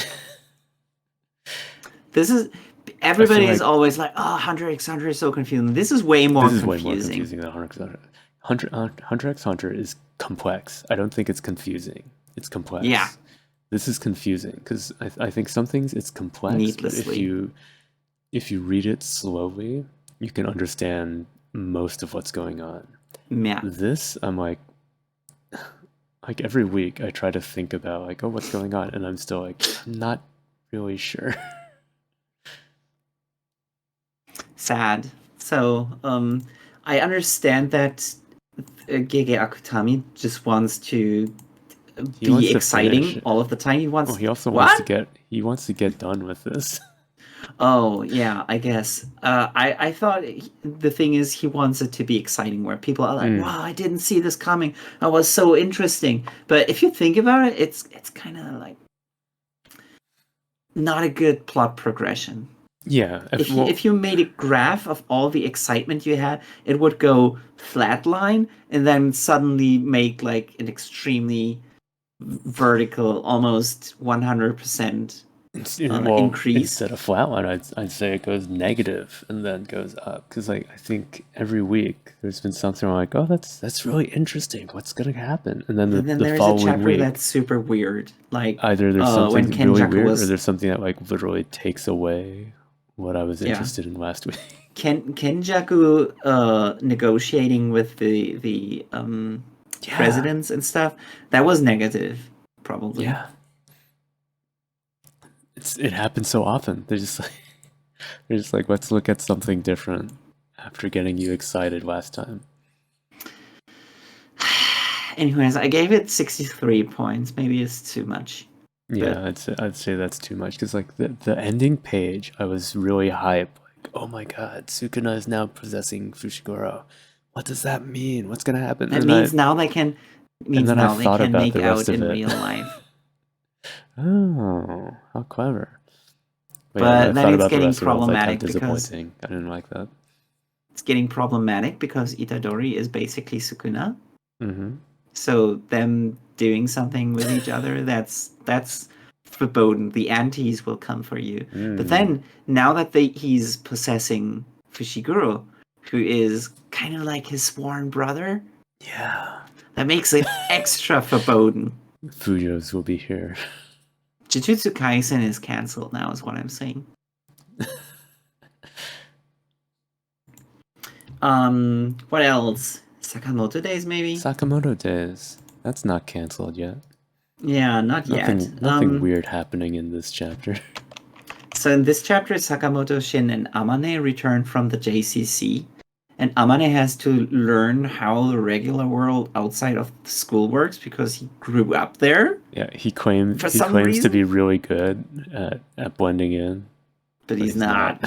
Everybody is always like, oh, Hunter x Hunter is so confusing. This is way more confusing. Way more confusing than Hunter x Hunter. Hunter x Hunter is complex. I don't think it's confusing. It's complex. Yeah. This is confusing because I think some things it's complex. Needlessly. But if you read it slowly, you can understand most of what's going on. Yeah. This, I'm like every week I try to think about like, oh, what's going on? And I'm still like, I'm not really sure. Sad. So, I understand that Gege Akutami just wants to be exciting all of the time. He also wants to get done with this. Oh yeah, I guess. I thought the thing is he wants it to be exciting, where people are like, "Wow, I didn't see this coming. That was so interesting." But if you think about it, it's kind of like not a good plot progression. Yeah, If you made a graph of all the excitement you had, it would go flatline and then suddenly make like an extremely vertical, almost 100% increase. instead of flatline, I'd say it goes negative and then goes up, because like I think every week there's been something where I'm like, oh, that's really interesting. What's gonna happen? And then And then the there's a following chapter week, that's super weird. Like either there's when something really Kenjaku weird, or was there's something that like literally takes away what I was interested in last week. Kenjaku negotiating with the presidents and stuff. That was negative, probably. Yeah, it happens so often. They're just like, let's look at something different after getting you excited last time. Anyways, I gave it 63 points. Maybe it's too much. Yeah, I'd say that's too much, because like the ending page, I was really hyped. Like, oh my god, Sukuna is now possessing Fushiguro. What does that mean? What's gonna happen? That means now they can. And then I thought about make the rest out of in it. real life. Oh, how clever! But then it's getting I was like, how problematic because disappointing. I didn't like that. it's getting problematic because Itadori is basically Sukuna. Mm-hmm. So them doing something with each other, that's foreboding. The antis will come for you. But then now that he's possessing Fushiguro, who is kind of like his sworn brother, Yeah, that makes it extra foreboding. Fujos will be here. Jujutsu Kaisen is cancelled now, is what I'm saying. What else? Sakamoto Days, maybe? Sakamoto Days. That's not cancelled yet. Yeah, not yet. Nothing weird happening in this chapter. So in this chapter, Sakamoto, Shin, and Amane return from the JCC, and Amane has to learn how the regular world outside of the school works because he grew up there. Yeah, he claims reason. to be really good at blending in, but he's not.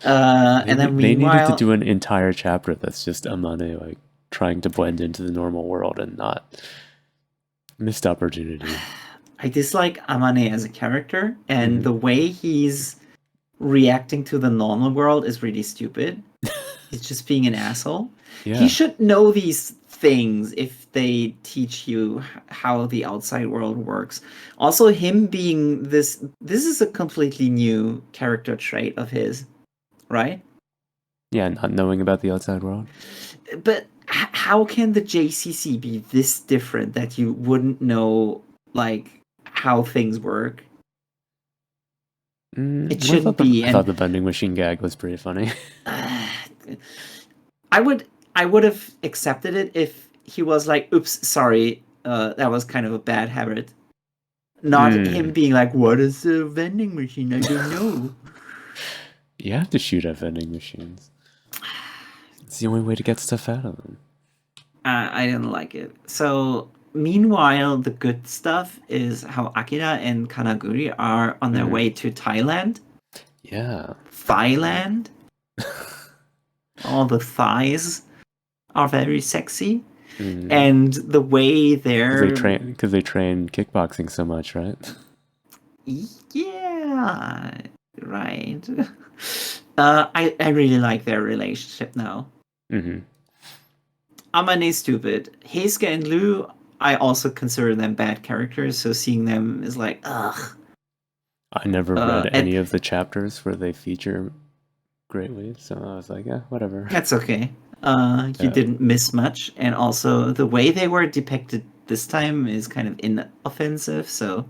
And then they meanwhile, needed to do an entire chapter that's just Amane like trying to blend into the normal world, and not missed opportunity. I dislike Amane as a character, and the way he's reacting to the normal world is really stupid. He's just being an asshole. Yeah. He should know these things if they teach you how the outside world works. Also, him being this is a completely new character trait of his, right? Yeah, not knowing about the outside world. But how can the JCC be this different that you wouldn't know, like, how things work? It shouldn't be. I thought the vending machine gag was pretty funny. I would have accepted it if he was like, "Oops, sorry, that was kind of a bad habit." Not him being like, "What is a vending machine? I don't know." You have to shoot at vending machines. It's the only way to get stuff out of them. I didn't like it. So, meanwhile, the good stuff is how Akira and Kanaguri are on their way to Thailand. Yeah. Thailand. All the thighs are very sexy. And the way because they train kickboxing so much, right? Yeah, right. I really like their relationship now. Amane's stupid. Heisuke and Lu, I also consider them bad characters, so seeing them is like, ugh. I never read any of the chapters where they feature greatly, so I was like, yeah, whatever. That's okay. You didn't miss much, and also the way they were depicted this time is kind of inoffensive, so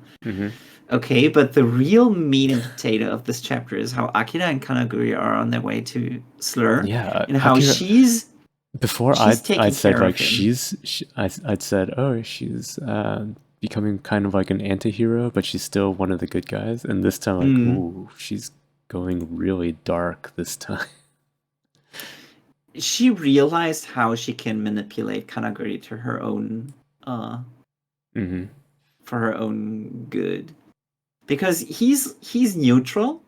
okay, but the real meat and potato of this chapter is how Akira and Kanaguri are on their way to Slur. Yeah, and how Akira, I'd said like I'd said, oh, she's becoming kind of like an anti-hero, but she's still one of the good guys, and this time like, ooh, she's going really dark this time. She realized how she can manipulate Kanaguri to her own for her own good. Because he's neutral,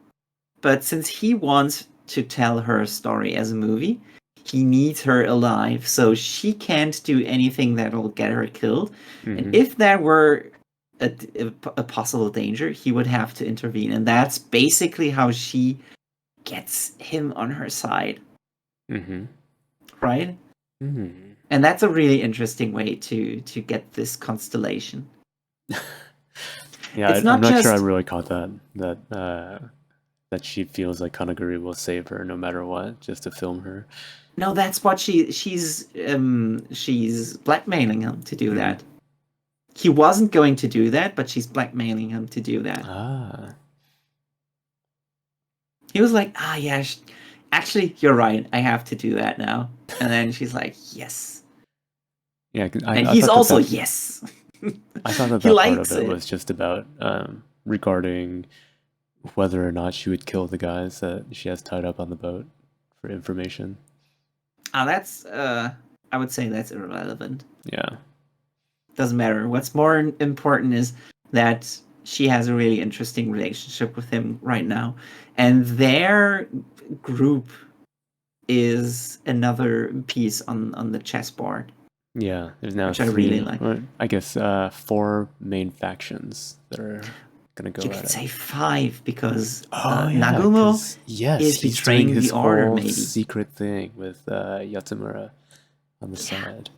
But since he wants to tell her story as a movie, he needs her alive, so she can't do anything that will get her killed. And if that were a possible danger, he would have to intervene. And that's basically how she gets him on her side. Right? And that's a really interesting way to get this constellation. Yeah, I'm not sure I really caught that she feels like Kanaguri will save her no matter what, just to film her. No, that's what she's blackmailing him to do that. He wasn't going to do that, but she's blackmailing him to do that. He was like, yeah, actually, you're right. I have to do that now. And then she's like, yes. Yeah, and he's also yes. I thought that part of it was just about regarding whether or not she would kill the guys that she has tied up on the boat for information. That's I would say that's irrelevant. Yeah. Doesn't matter. What's more important is that she has a really interesting relationship with him right now. And their group is another piece on the chessboard. Yeah, there's now which I really like. I guess 4 main factions that are gonna go. You could say 5 because yeah, Nagumo is he's betraying doing his the order. whole Maybe secret thing with Yatsumura on the side.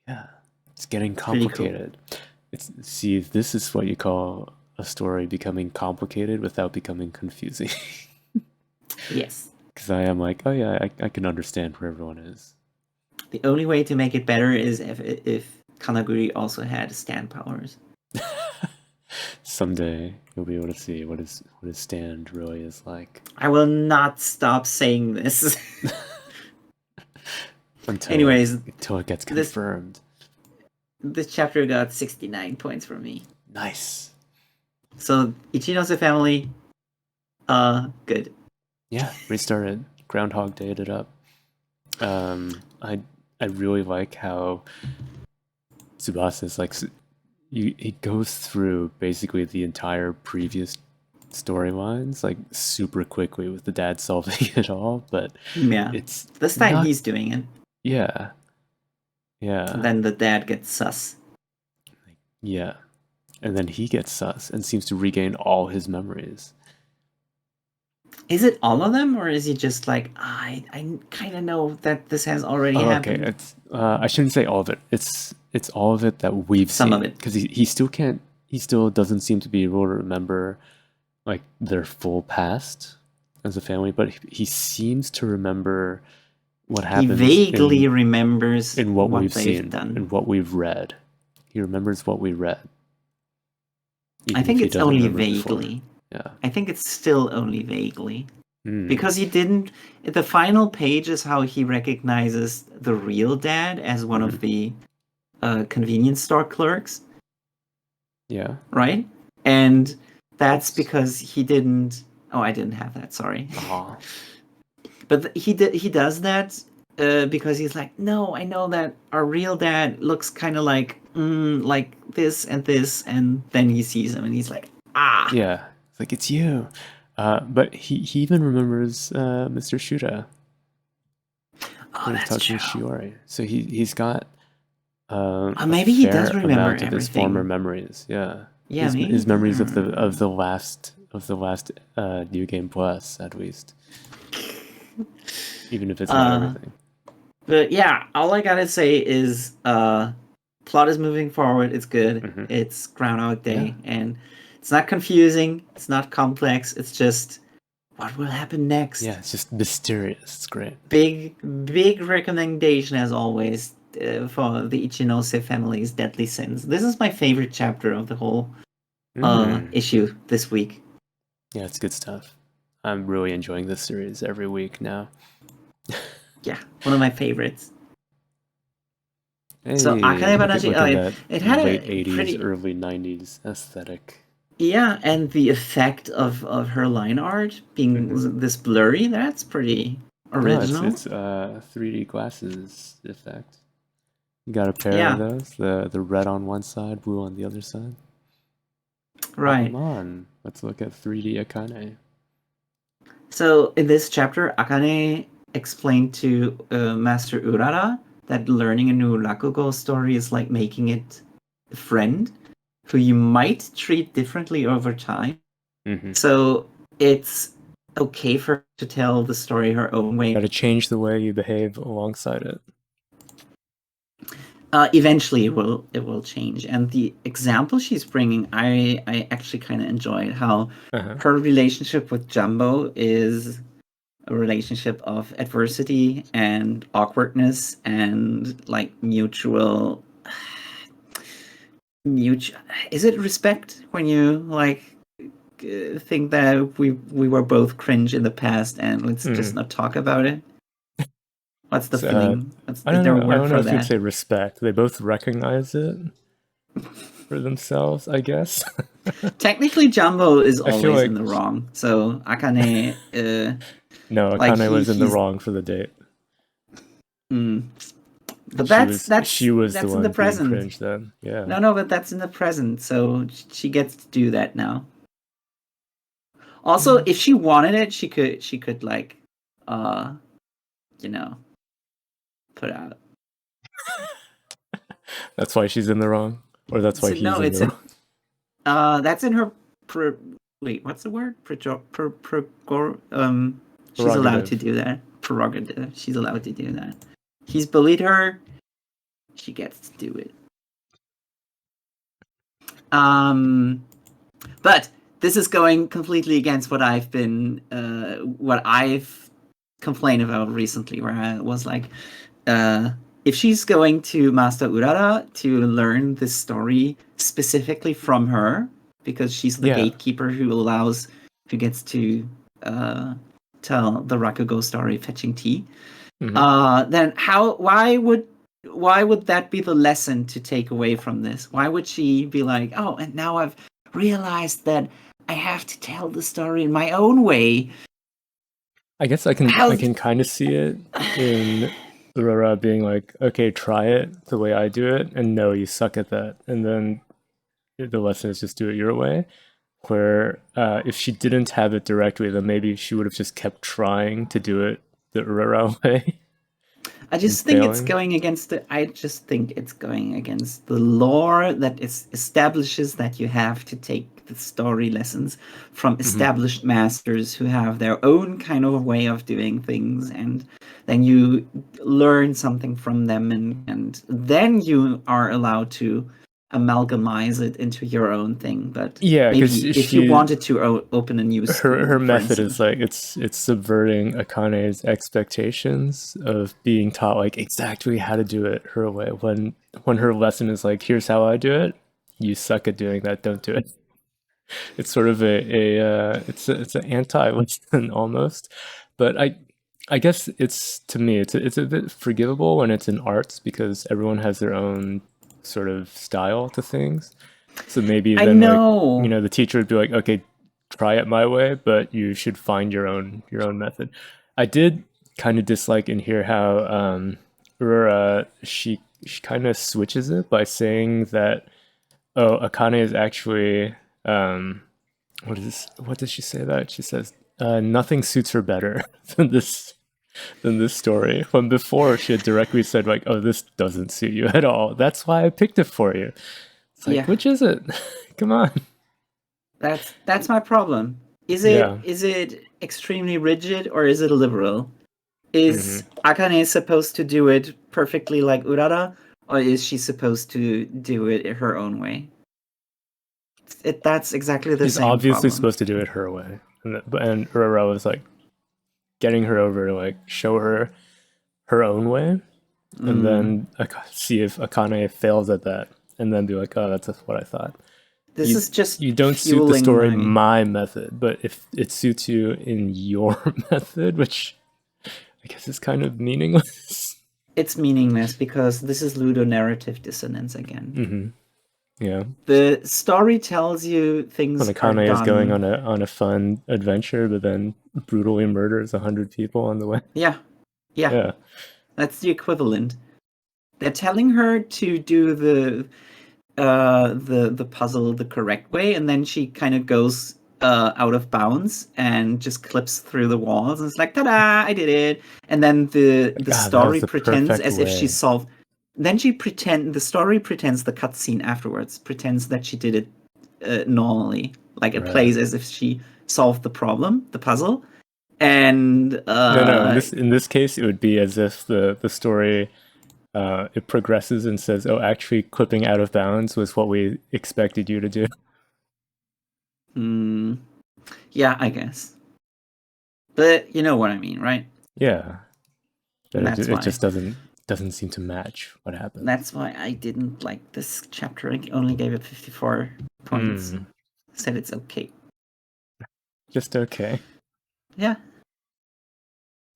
Yeah, it's getting complicated. Cool. This is what you call a story becoming complicated without becoming confusing. Yes. Because I am like, oh yeah, I can understand where everyone is. The only way to make it better is if Kanaguri also had stand powers. Someday you'll be able to see what his stand really is like. I will not stop saying this. until it gets confirmed. This chapter got 69 points from me. Nice. So Ichinose family, good. Yeah, restarted. Groundhog Dayed it up. I really like how Tsubasa is like he goes through basically the entire previous storylines like super quickly with the dad solving it all, but it's this time he's doing it. Yeah. And then the dad gets sus. Yeah. And then he gets sus and seems to regain all his memories. Is it all of them, or is he just like, I kind of know that this has already happened? Okay, it's I shouldn't say all of it. It's all of it that we've seen. Some of it, because he still doesn't seem to be able to remember like their full past as a family, but he seems to remember what happened. He vaguely remembers in what we've seen done and what we've read. He remembers what we read. I think it's only vaguely. Before. Yeah. I think it's still only vaguely. Because he didn't... The final page is how he recognizes the real dad as one of the convenience store clerks. Yeah. Right? And that's because he didn't... Oh, I didn't have that, sorry. But he does that because he's like, no, I know that our real dad looks kind of like this, and then he sees him and he's like, ah! Yeah. It's like, it's you. But he even remembers Mr. Shuda. Oh, that's true. Shiori. So he's got maybe he does remember everything. His former memories. Yeah. Yeah, his memories of the last New Game Plus, at least. Even if it's not everything. But yeah, all I gotta say is plot is moving forward. It's good. It's Groundhog Day, and it's not confusing. It's not complex. It's just what will happen next. Yeah, it's just mysterious. It's great. Big recommendation as always for the Ichinose family's Deadly Sins. This is my favorite chapter of the whole issue this week. Yeah, it's good stuff. I'm really enjoying this series every week now. Yeah, one of my favorites. Hey, so Akane-banashi, it had late a 80s, pretty early 90s aesthetic. Yeah, and the effect of her line art being this blurry, that's pretty original. No, it's 3D glasses effect. You got a pair of those? The red on one side, blue on the other side? Right. Come on, let's look at 3D Akane. So in this chapter, Akane explained to Master Urara that learning a new Rakugo story is like making it a friend who you might treat differently over time. Mm-hmm. So it's okay for her to tell the story her own way. Got to change the way you behave alongside it. Eventually, it will change. And the example she's bringing, I actually kind of enjoyed how her relationship with Jumbo is a relationship of adversity and awkwardness and like mutual. Is it respect when you like think that we were both cringe in the past and let's just not talk about it? What's the feeling? I don't know. I don't know if you'd say respect. They both recognize it for themselves, I guess. Technically, Jumbo is always in the wrong. So Akane. No, Akane was in the wrong for the date. But she was that's the one in the present. being cringe then. Yeah. No, but that's in the present. So she gets to do that now. Also, if she wanted it, she could like, put out. That's why she's in the wrong, or that's why he's in the wrong. That's in her. Wait, what's the word? She's allowed to do that. Prerogative. She's allowed to do that. He's bullied her. She gets to do it. But this is going completely against what I've complained about recently, where I was like, if she's going to Master Urara to learn this story specifically from her, because she's the gatekeeper who gets to tell the Rakugo story, fetching tea, then why would that be the lesson to take away from this? Why would she be like, oh, and now I've realized that I have to tell the story in my own way? I guess I can kind of see it in Urara being like, okay, try it the way I do it, and no, you suck at that. And then the lesson is just do it your way. Where if she didn't have it directly, then maybe she would have just kept trying to do it the Urara way. I just think it's going against the lore that establishes that you have to take the story lessons from established masters who have their own kind of way of doing things, and then you learn something from them, and then you are allowed to amalgamize it into your own thing. But maybe if you wanted to open a new school, her method is like it's subverting Akane's expectations of being taught like exactly how to do it her way, when her lesson is like, here's how I do it, you suck at doing that, don't do it. It's sort of it's an anti-lesson almost. But I guess it's a bit forgivable when it's in arts, because everyone has their own sort of style to things. So maybe then like, the teacher would be like, okay, try it my way, but you should find your own method. I did kind of dislike in here how Urara, she kind of switches it by saying that, oh, Akane is actually what does she say that? She says nothing suits her better than this story, when before she had directly said like, oh, this doesn't suit you at all, that's why I picked it for you. It's like, which is it? Come on. That's my problem. Is it extremely rigid, or is it liberal? Is Akane supposed to do it perfectly like Urara, or is she supposed to do it her own way? That's exactly the She's same obviously problem. supposed to do it her way, and Urara was like getting her over to like show her own way, and then see if Akane fails at that, and then be like, oh, that's what I thought. This is just you don't suit the story my method, but if it suits you in your method, which I guess is kind of meaningless. It's meaningless because this is ludonarrative dissonance again. Yeah. The story tells you things. When Akane is going on a fun adventure, but then brutally murders 100 people on the way. Yeah. That's the equivalent. They're telling her to do the puzzle the correct way, and then she kind of goes out of bounds and just clips through the walls, and it's like, ta-da, I did it. And then the God, that story was the pretends perfect as if she way. solved. Then the story pretends, the cutscene afterwards pretends that she did it normally, like it Right. plays as if she solved the problem, the puzzle. And No. In this case, it would be as if the story it progresses and says, "Oh, actually, clipping out of bounds was what we expected you to do." Yeah, I guess. But you know what I mean, right? Yeah, And that's it why. just doesn't seem to match what happened. That's why I didn't like this chapter. I only gave it 54 points. Said it's okay. Just okay. Yeah.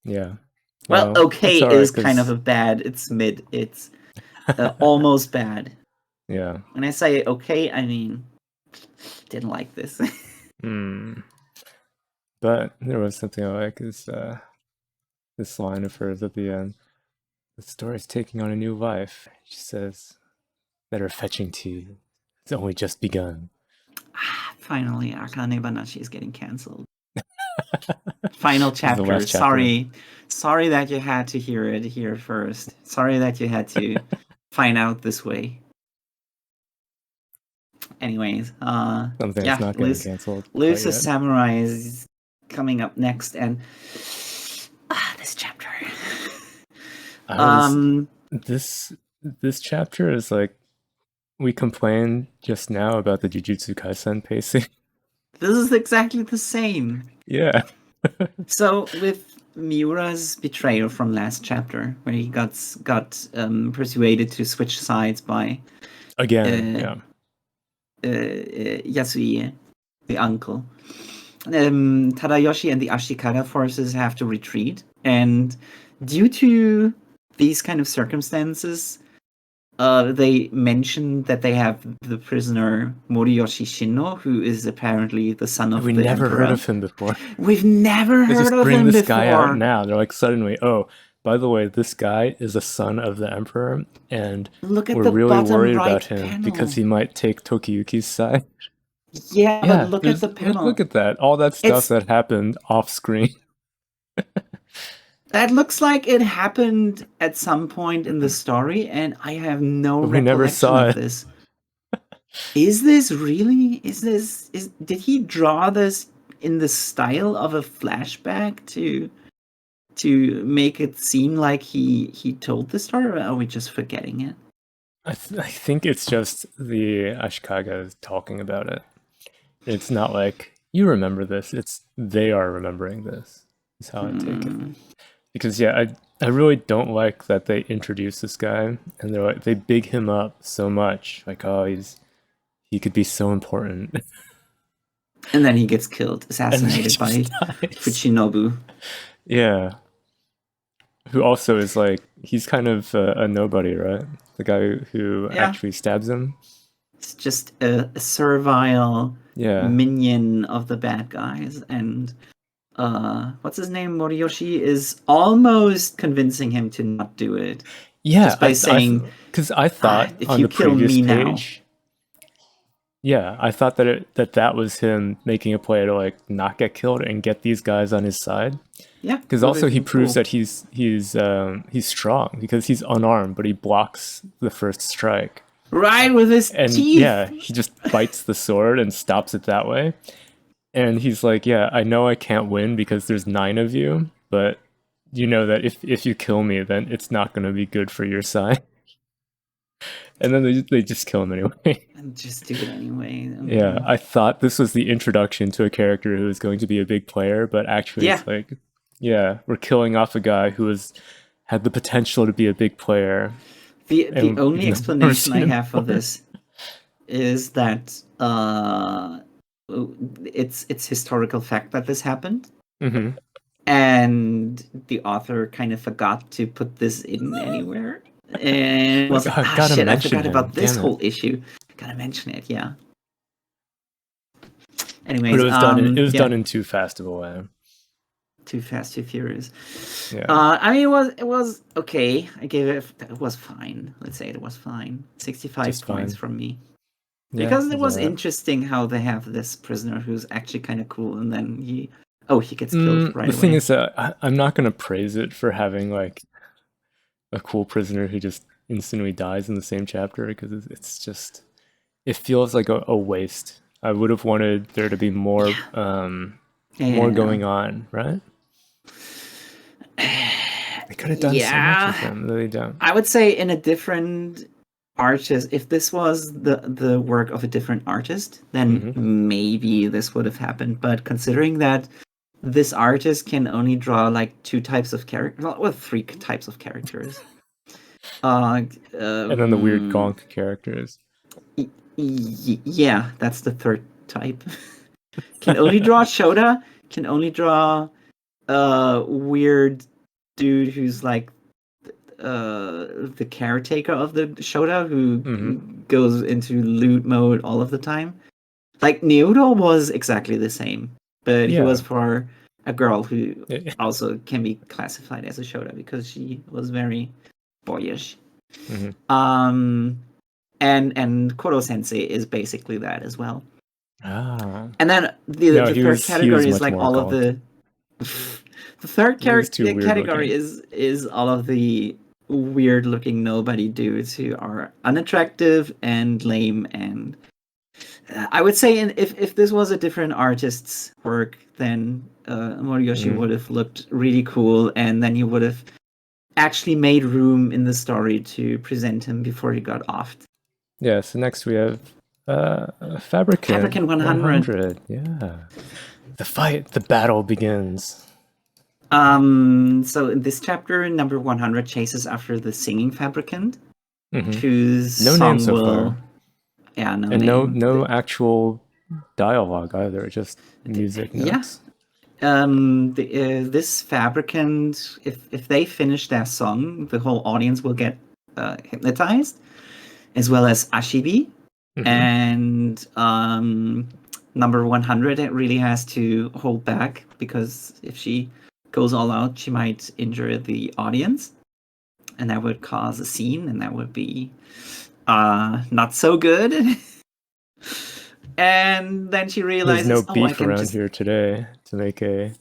Yeah. Well, okay it's is right, kind of a bad. It's mid. It's almost bad. Yeah. When I say okay, I mean didn't like this. But there was something I like is this line of hers at the end. The story's taking on a new life. She says that her fetching tea has only just begun. Finally, Akane-banashi is getting cancelled. Final The chapter. last chapter. Sorry that you had to hear it here first. Sorry that you had to find out this way. Anyways, Something yeah, that's not getting cancelled. Elusive Samurai is coming up next, and this chapter. This chapter is like, we complained just now about the Jujutsu Kaisen pacing. This is exactly the same. Yeah. So with Miura's betrayal from last chapter, where he got persuaded to switch sides by again, Yasui, the uncle. Tadayoshi and the Ashikara forces have to retreat, and due to these kind of circumstances, they mention that they have the prisoner Moriyoshi Shinno, who is apparently the son of the Emperor. We never heard of him before. We've never heard of him before. They just bring this guy out now. They're like, suddenly, oh, by the way, this guy is a son of the Emperor, and we're really worried about him because he might take Tokiyuki's side. Yeah, but look at the panel. Look at that. All that stuff that happened off screen. That looks like it happened at some point in the story, and I have no recollection never saw of this. Is this really? Did he draw this in the style of a flashback to make it seem like he told the story, or are we just forgetting it? I think it's just the Ashikaga talking about it. It's not like, you remember this. It's they are remembering this, is how I take it. Because I really don't like that they introduce this guy and they're like, they big him up so much, like, oh, he could be so important. And then he gets killed, assassinated by Fuchinobu. Yeah. Who also is like, he's kind of a nobody, right? The guy who actually stabs him. It's just a servile minion of the bad guys, and what's his name? Moriyoshi is almost convincing him to not do it. Yeah, just by saying, because I thought if on you the kill previous me page, I thought that was him making a play to like not get killed and get these guys on his side. Yeah, because also he proves that he's strong because he's unarmed, but he blocks the first strike. Right, with his teeth. Yeah, he just bites the sword and stops it that way. And he's like, yeah, I know I can't win because there's 9 of you, but you know that if you kill me, then it's not going to be good for your side. And then they just kill him anyway. And just do it anyway. Yeah, I thought this was the introduction to a character who was going to be a big player, but actually it's like, we're killing off a guy who had the potential to be a big player. The only explanation I have for this is that it's historical fact that this happened, and the author kind of forgot to put this in anywhere, and was like, shit, I forgot about this whole issue. Gotta mention it, yeah. Anyways, but it was done in too fast of a way. Too Fast, Too Furious. Yeah. I mean, it was okay. I gave it was fine. Let's say it was fine. 65 points from me. Because it he's was alright. interesting how they have this prisoner who's actually kind of cool, and then he gets killed right The away. thing is that I'm not gonna praise it for having like a cool prisoner who just instantly dies in the same chapter, because it's just, it feels like a waste. I would have wanted there to be more more going on, right? They could have done so much with them, they don't. I would say in a different artist, if this was the work of a different artist, then maybe this would have happened. But considering that this artist can only draw like 2 types of characters, well, 3 types of characters. And then the weird gonk characters. Yeah, that's the 3rd type. Can only draw Shota, can only draw weird dude who's like the caretaker of the Shota, who goes into loot mode all of the time. Like Naruto was exactly the same, but he was for a girl who also can be classified as a Shota because she was very boyish. And Koro Sensei is basically that as well. And then the 3rd category is like all of the the 3rd category is all of the weird looking nobody dudes who are unattractive and lame, and I would say if this was a different artist's work, then Moriyoshi would have looked really cool, and then he would have actually made room in the story to present him before he got offed. Yeah, so next we have Fabricant 100. Yeah. The fight, the battle begins. So in this chapter, number 100 chases after the singing Fabricant, whose no song name so far. Yeah, no and name. no actual dialogue either, just music notes. This Fabricant, if they finish their song, the whole audience will get hypnotized, as well as Ashibi. And number 100 really has to hold back, because if she goes all out, she might injure the audience, and that would cause a scene, and that would be not so good. And then she realizes, there's no beef around here today to make a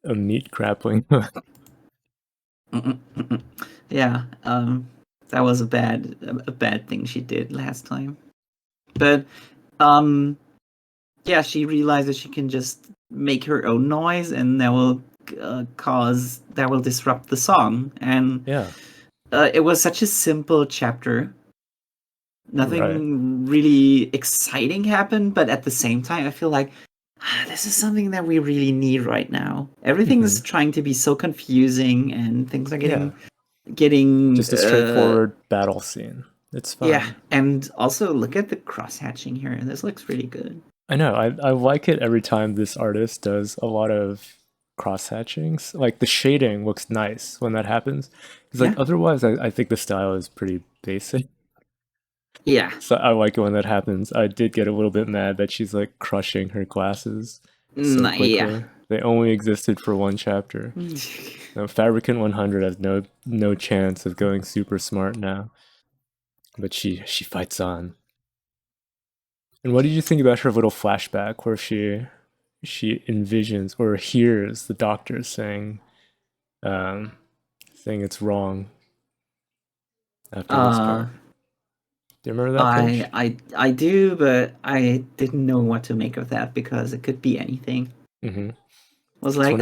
meat grappling. Yeah, that was a bad thing she did last time. But yeah, she realizes she can just make her own noise, and that will disrupt the song. And it was such a simple chapter. Nothing really exciting happened, but at the same time, I feel like this is something that we really need right now. Everything is trying to be so confusing, and things are getting just a straightforward battle scene. It's fun. Yeah, and also look at the cross hatching here. This looks really good. I know. I like it every time this artist does a lot of cross hatchings. Like the shading looks nice when that happens. Because like otherwise, I think the style is pretty basic. Yeah. So I like it when that happens. I did get a little bit mad that she's like crushing her glasses so quickly. Yeah. They only existed for 1 chapter. Now, Fabricant 100 has no chance of going super smart now. But she fights on. And what did you think about her little flashback where she envisions or hears the doctor saying it's wrong after this part? Do you remember that page? I do, but I didn't know what to make of that, because it could be anything. It was like,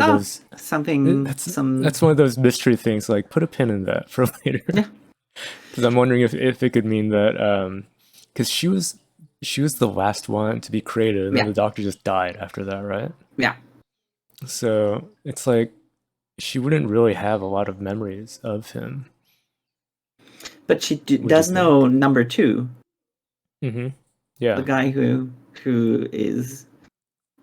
something. That's one of those mystery things. Like, put a pin in that for later. Yeah. Because I'm wondering if it could mean that because she was the last one to be created, and then the doctor just died after that, right? Yeah. So it's like she wouldn't really have a lot of memories of him. But she does know number 2. Yeah. The guy who is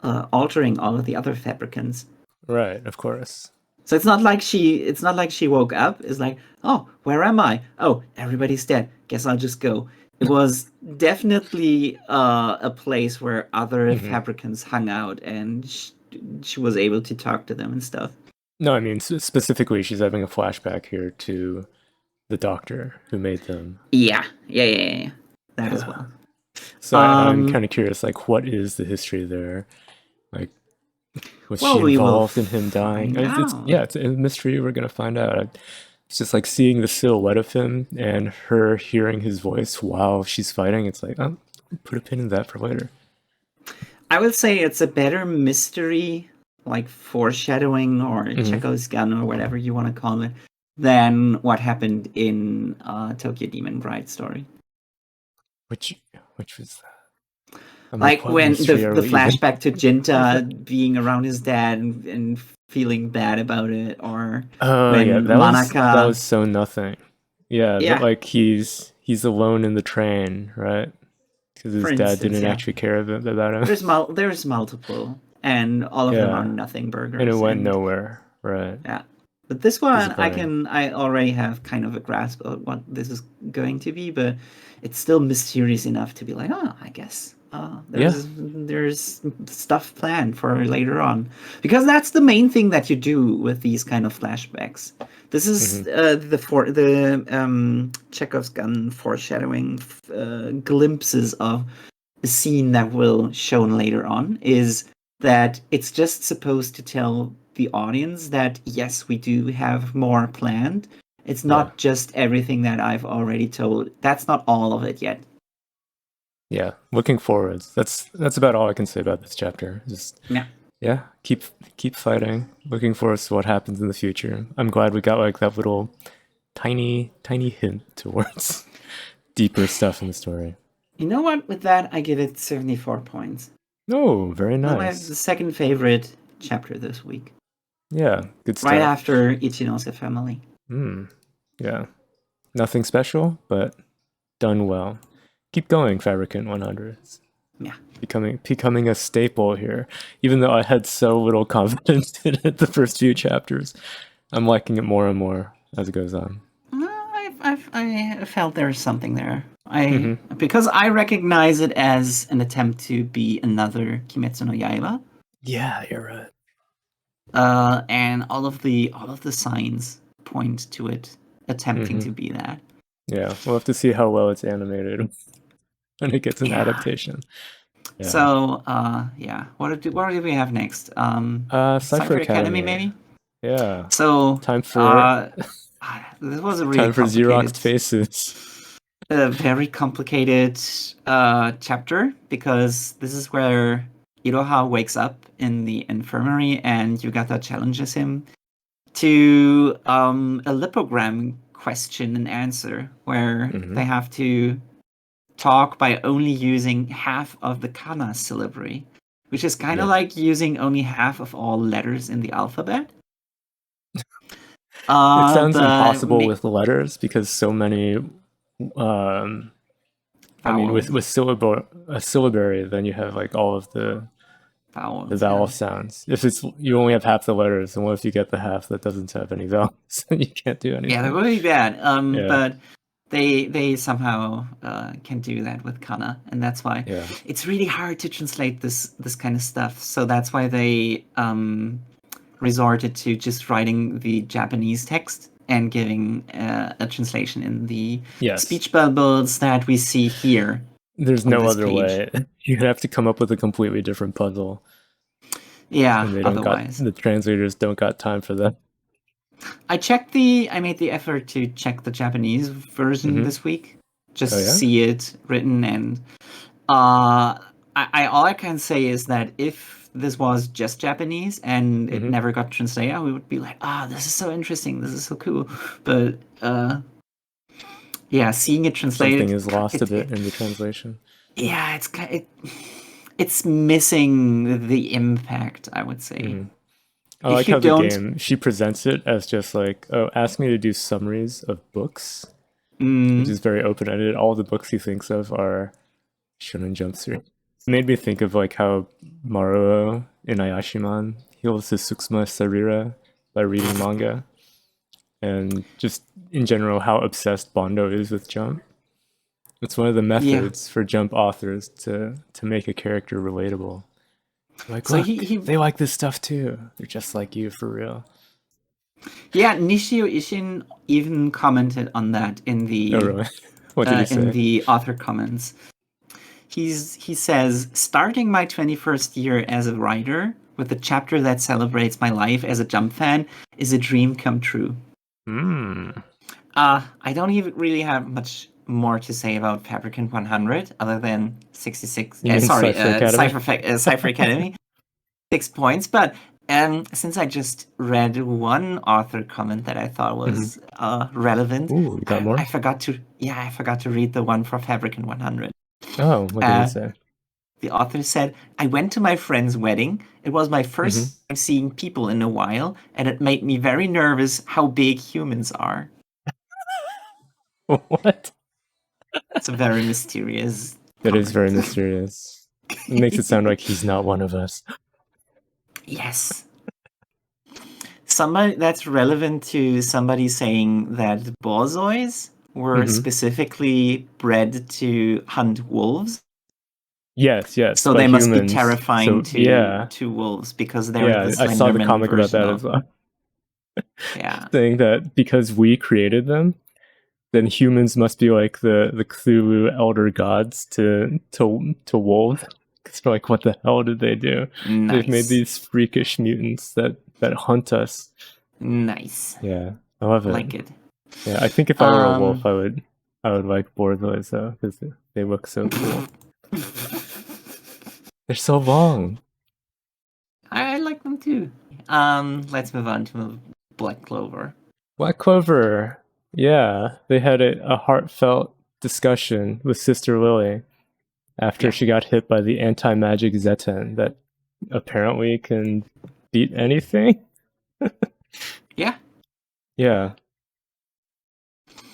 altering all of the other Fabricants. Right, of course. So it's not like she woke up. It's like, oh, where am I? Oh, everybody's dead. Guess I'll just go. It was definitely a place where other Fabricants hung out, and she was able to talk to them and stuff. No, I mean, specifically, she's having a flashback here to the doctor who made them. Yeah. That as well. So I'm kind of curious, like, what is the history there? Like, was she we will involved in him dying? find out. It's a mystery. We're gonna find out. It's just like seeing the silhouette of him and her hearing his voice while she's fighting. It's like, oh, put a pin in that for later. I would say it's a better mystery, like foreshadowing or Chekhov's gun or whatever you want to call it, than what happened in Tokyo Demon Bride story. Which was that? Like when the flashback to Jinta being around his dad and feeling bad about it, or when Manaka... that was so nothing. Yeah, but like he's alone in the train, right? Because his dad didn't actually care about him. There's multiple, and all of them are nothing burgers. And it went nowhere, right? Yeah. But this one, I already have kind of a grasp of what this is going to be, but it's still mysterious enough to be like, I guess there's stuff planned for later on, because that's the main thing that you do with these kind of flashbacks. This is the Chekhov's gun foreshadowing glimpses of a scene that will shown later on, is that it's just supposed to tell the audience that yes, we do have more planned. It's not just everything that I've already told. That's not all of it yet. Yeah, looking forwards. That's about all I can say about this chapter. Just keep fighting. Looking forward to what happens in the future. I'm glad we got like that little tiny hint towards deeper stuff in the story. You know what? With that, I give it 74 points. Oh, very nice. My second favorite chapter this week. Yeah, good stuff. Right after Ichinose Family. Yeah. Nothing special, but done well. Keep going, Fabricant 100s. Yeah. Becoming a staple here. Even though I had so little confidence in it the first few chapters, I'm liking it more and more as it goes on. I felt there's something there. Because I recognize it as an attempt to be another Kimetsu no Yaiba. Yeah, you're right. And all of the signs point to it attempting to be that. Yeah, we'll have to see how well it's animated when it gets an adaptation. Yeah. So, what do we have next? Cipher Academy, maybe? Yeah. So time for this was a really time for Xeroxed faces. A very complicated chapter, because this is where Iroha wakes up in the infirmary and Yugata challenges him to a lipogram question and answer, where they have to talk by only using half of the kana syllabary, which is kind of like using only half of all letters in the alphabet. It sounds impossible with letters, because so many I mean, with a syllabary, then you have like all of the vowel sounds. If you only have half the letters, and what if you get the half that doesn't have any vowels? You can't do anything. Yeah, that would be bad. But they somehow can do that with kana, and that's why it's really hard to translate this kind of stuff. So that's why they resorted to just writing the Japanese text and giving a translation in the speech bubbles that we see here. There's no other way. You'd have to come up with a completely different puzzle. Yeah, and otherwise. The translators don't got time for that. I made the effort to check the Japanese version this week. Just see it written, and all I can say is that if this was just Japanese and it never got translated, we would be like, this is so interesting, this is so cool. But seeing it translated, something is lost a bit in the translation. Yeah, it's missing the impact, I would say. I like how the game, she presents it as just like, ask me to do summaries of books, which is very open-ended. All the books he thinks of are Shonen Jump series. It made me think of like how Maruo in Ayashiman heals his Suksuma Sarira by reading manga, and just in general how obsessed Bondo is with Jump. It's one of the methods for Jump authors to make a character relatable. Like, so look, they like this stuff too. They're just like you for real. Yeah, Nishio Ishin even commented on that in the what did he say? in the author comments. he says, starting my 21st year as a writer with a chapter that celebrates my life as a Jump fan is a dream come true. I don't even really have much more to say about Fabricant 100 other than 66. Cipher Academy. 6 points. But since I just read one author comment that I thought was relevant, Ooh, you got more? I forgot to read the one for Fabricant 100. Oh, what did it say? The author said, I went to my friend's wedding. It was my first time seeing people in a while, and it made me very nervous how big humans are. What? It's a very mysterious That is very mysterious. It makes it sound like he's not one of us. Yes. Somebody that's relevant to somebody saying that bozois were specifically bred to hunt wolves. Yes. So they must be terrifying to wolves because they're the Slenderman I saw the comic about that as well. Yeah. Saying that because we created them, then humans must be like the Cthulhu elder gods to wolves. Because like, what the hell did they do? Nice. They've made these freakish mutants that hunt us. Nice. Yeah, I love it. Like it. Yeah, I think if I were a wolf, I would like bozois though, because they look so cool. They're so long. I like them too. Let's move on to Black Clover. Black Clover. Yeah, they had a heartfelt discussion with Sister Lily after she got hit by the anti-magic Zeten that apparently can beat anything. Yeah. Yeah.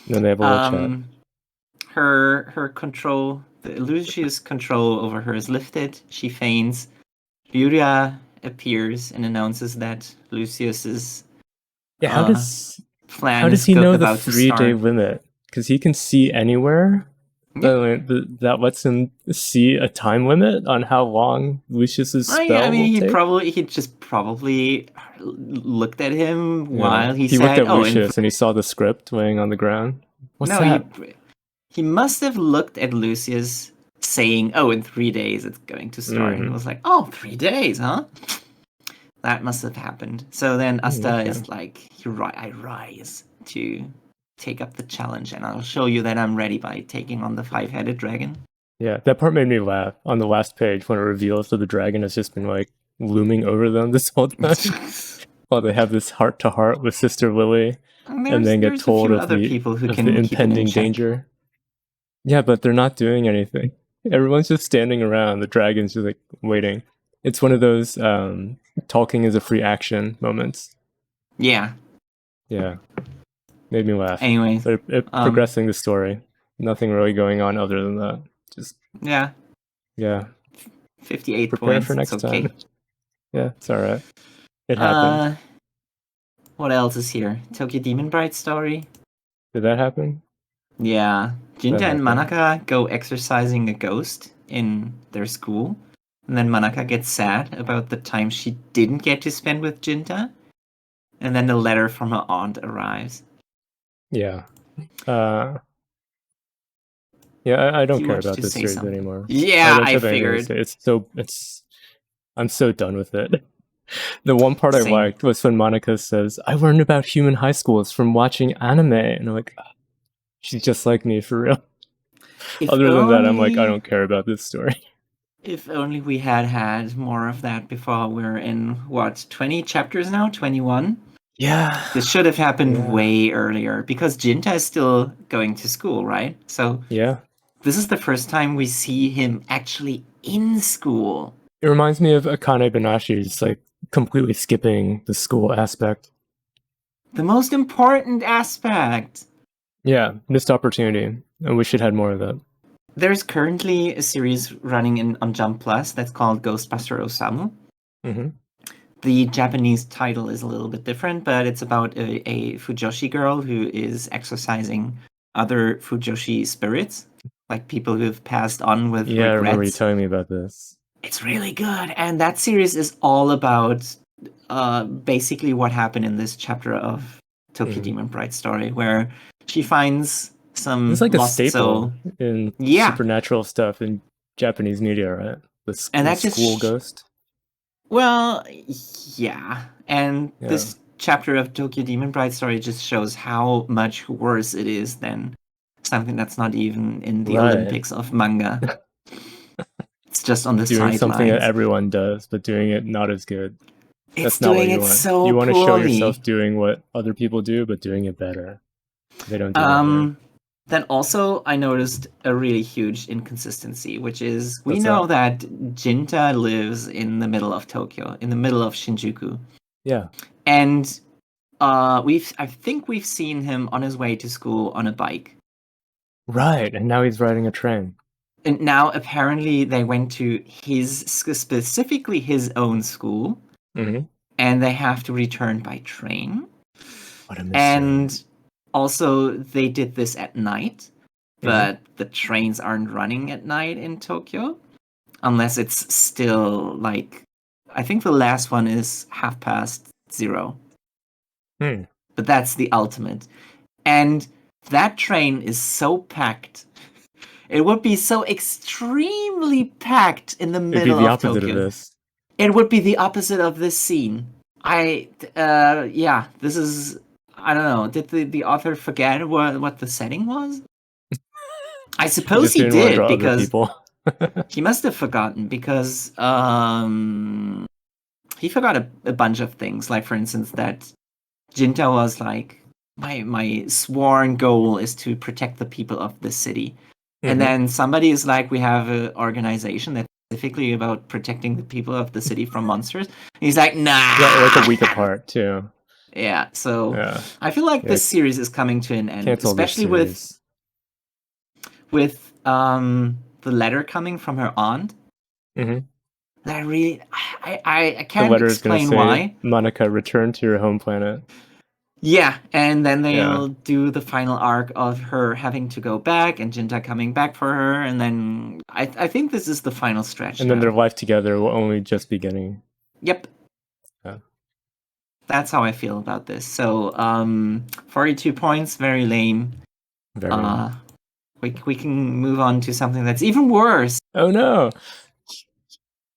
Then they have a little chat. Her control, the Lucius' control over her is lifted. She faints. Yuria appears and announces that Lucius's how does plan he know the 3-day limit? Because he can see anywhere. Yeah. That lets him see a time limit on how long Lucius's spell will take? He just probably looked at him while he looked at Lucius and he saw the script laying on the ground. What's that? He must have looked at Lucius saying, in 3 days it's going to start. And he was like, 3 days, huh? That must have happened. So then Asta is like, I rise to take up the challenge, and I'll show you that I'm ready by taking on the 5-headed dragon. Yeah, that part made me laugh on the last page when it reveals that the dragon has just been like looming over them this whole time while they have this heart-to-heart with Sister Lily and then get told of the impending danger. Yeah, but they're not doing anything. Everyone's just standing around. The dragon's just like waiting. It's one of those talking is a free action moments. Yeah. Yeah. Made me laugh. Anyway, so progressing the story. Nothing really going on other than that. Just 58 prepare points. for next time. Yeah, it's all right. It happened. What else is here? Tokyo Demon Bride story. Did that happen? Yeah, Jinta and Manaka go exorcising a ghost in their school, and then Manaka gets sad about the time she didn't get to spend with Jinta, and then a letter from her aunt arrives. Yeah. I don't care about this series anymore. Yeah, I figured. I'm so done with it. The one part I liked was when Monica says, I learned about human high schools from watching anime. And I'm like, she's just like me for real. Other than that, I'm like, I don't care about this story. If only we had more of that before. We're in, 20 chapters now? 21? Yeah. This should have happened way earlier because Jinta is still going to school, right? So this is the first time we see him actually in school. It reminds me of Akane-banashi, just like completely skipping the school aspect. The most important aspect. Yeah, missed opportunity. And we should have more of that. There's currently a series running on Jump Plus that's called Ghostbuster Osamu. Mm-hmm. The Japanese title is a little bit different, but it's about a Fujoshi girl who is exorcising other Fujoshi spirits, like people who've passed on with regrets. I remember you telling me about this. It's really good, and that series is all about basically what happened in this chapter of Tokyo Demon Bride story, where she finds some it's like lost a staple soul in supernatural stuff in Japanese media, right? And The that just school ghost. Well, yeah. And Yeah. this chapter of Tokyo Demon Bride story just shows how much worse it is than something that's not even in the Right. Olympics of manga. It's just on the Doing something that sidelines. everyone does, but doing it not as good. It's That's not what doing you it want. so You want to show poorly. yourself doing what other people do, but doing it better. They don't do that here. Then also, I noticed a really huge inconsistency, which is we What's know that Jinta lives in the middle of Tokyo, in the middle of Shinjuku. Yeah. And I think we've seen him on his way to school on a bike. Right, and now he's riding a train. And now apparently they went to specifically his own school, and they have to return by train. What a mystery. And also they did this at night, but the trains aren't running at night in Tokyo, unless it's still like, I think the last one is 0:30. But that's the ultimate. And that train is so packed. It would be so extremely packed in the middle of Tokyo. It'd be the opposite of this. It would be the opposite of this scene. This is, I don't know. Did the author forget what the setting was? I suppose he did, because he must have forgotten, because he forgot a bunch of things. Like, for instance, that Jinta was like, my sworn goal is to protect the people of the city. And then somebody is like, we have an organization that's specifically about protecting the people of the city from monsters. And he's like, nah. Like a week apart, too. Yeah, so I feel like this series is coming to an end, especially with the letter coming from her aunt. That really, I can't explain why. Monica, return to your home planet. Yeah, and then they'll do the final arc of her having to go back and Jinta coming back for her, and then I think this is the final stretch. And then their life together will only just be beginning. Yep. Yeah. That's how I feel about this. So, 42 points, very lame. Very lame. We can move on to something that's even worse. Oh no!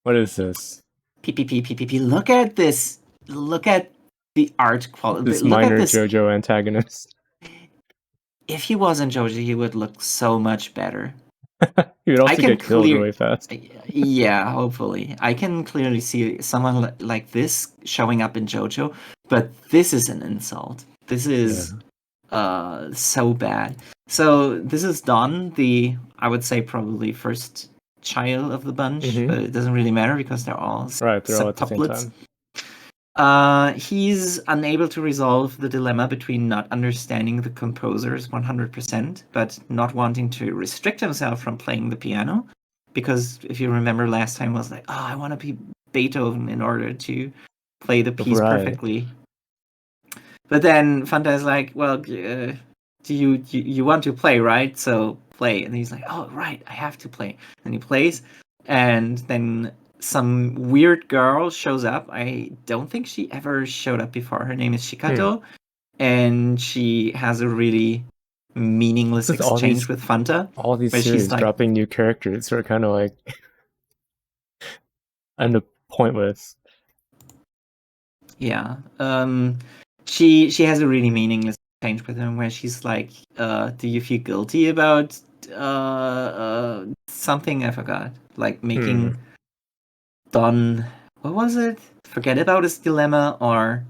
What is this? PPPPP. Look at this. Look at the art quality. This minor JoJo antagonist. If he wasn't JoJo, he would look so much better. He would also get killed really fast. Yeah, hopefully. I can clearly see someone like this showing up in JoJo, but this is an insult. This is so bad. So this is Don, I would say probably first child of the bunch, but it doesn't really matter because they're all all at the same time. He's unable to resolve the dilemma between not understanding the composers 100%, but not wanting to restrict himself from playing the piano. Because if you remember last time, was like, I want to be Beethoven in order to play the piece perfectly. But then Fanta is like, well, do you want to play, right? So play. And he's like, oh, right, I have to play. And he plays, and then some weird girl shows up. I don't think she ever showed up before. Her name is Shikato, and she has a really meaningless exchange with Fanta. All these series dropping new characters are kind of like and pointless. Yeah. She has a really meaningless exchange with him where she's like, do you feel guilty about something? I forgot. Like making Don, what was it? Forget about his dilemma or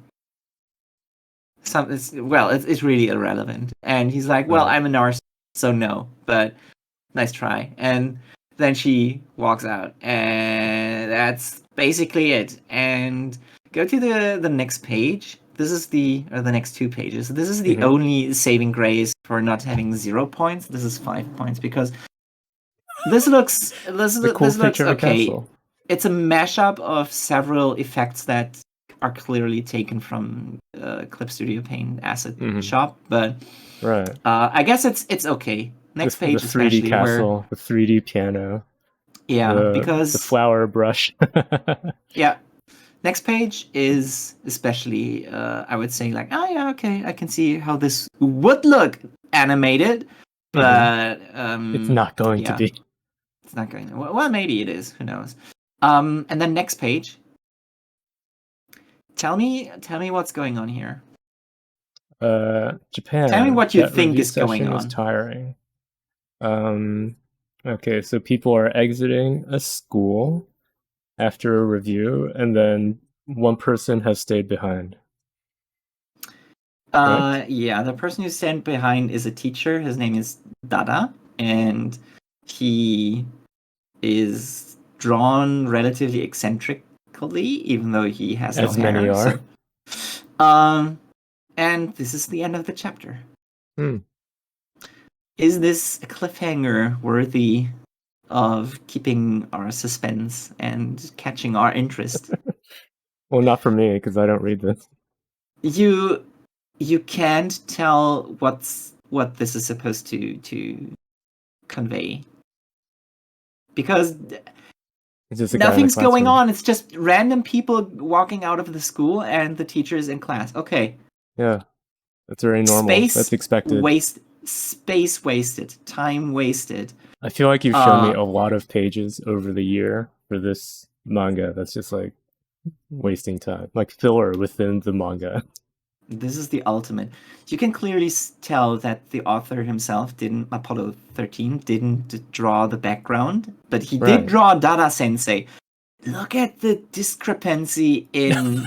something. Well, it's really irrelevant. And he's like, well, I'm a narcissist, so no, but nice try. And then she walks out, and that's basically it. And go to the next page. This is the next 2 pages. This is the only saving grace for not having 0 points. This is 5 points because this looks okay. It's a mashup of several effects that are clearly taken from Clip Studio Paint Asset Shop, but I guess it's okay. Next page, the 3D castle, the 3D piano, because the flower brush. Yeah. Next page is especially, I would say, like, oh yeah, okay, I can see how this would look animated, but it's not going to be. It's not going. Well, maybe it is. Who knows? And then next page. Tell me what's going on here. Japan. Tell me what you that think review is going session was on. tiring. Okay, so people are exiting a school after a review, and then one person has stayed behind. Right? Yeah, the person who's stand behind is a teacher. His name is Dada, and he is drawn relatively eccentrically, even though he has As no hair. many are. So, and this is the end of the chapter. Is this a cliffhanger worthy of keeping our suspense and catching our interest? Well, not for me, because I don't read this. You can't tell what this is supposed to convey, because nothing's going on. It's just random people walking out of the school and the teachers in class. Okay. Yeah, that's very normal. That's expected. Space wasted. Time wasted. I feel like you've shown me a lot of pages over the year for this manga. That's just like wasting time, like filler within the manga. This is the ultimate. You can clearly tell that the author himself Apollo 13 didn't draw the background, but he did draw Dada Sensei. Look at the discrepancy in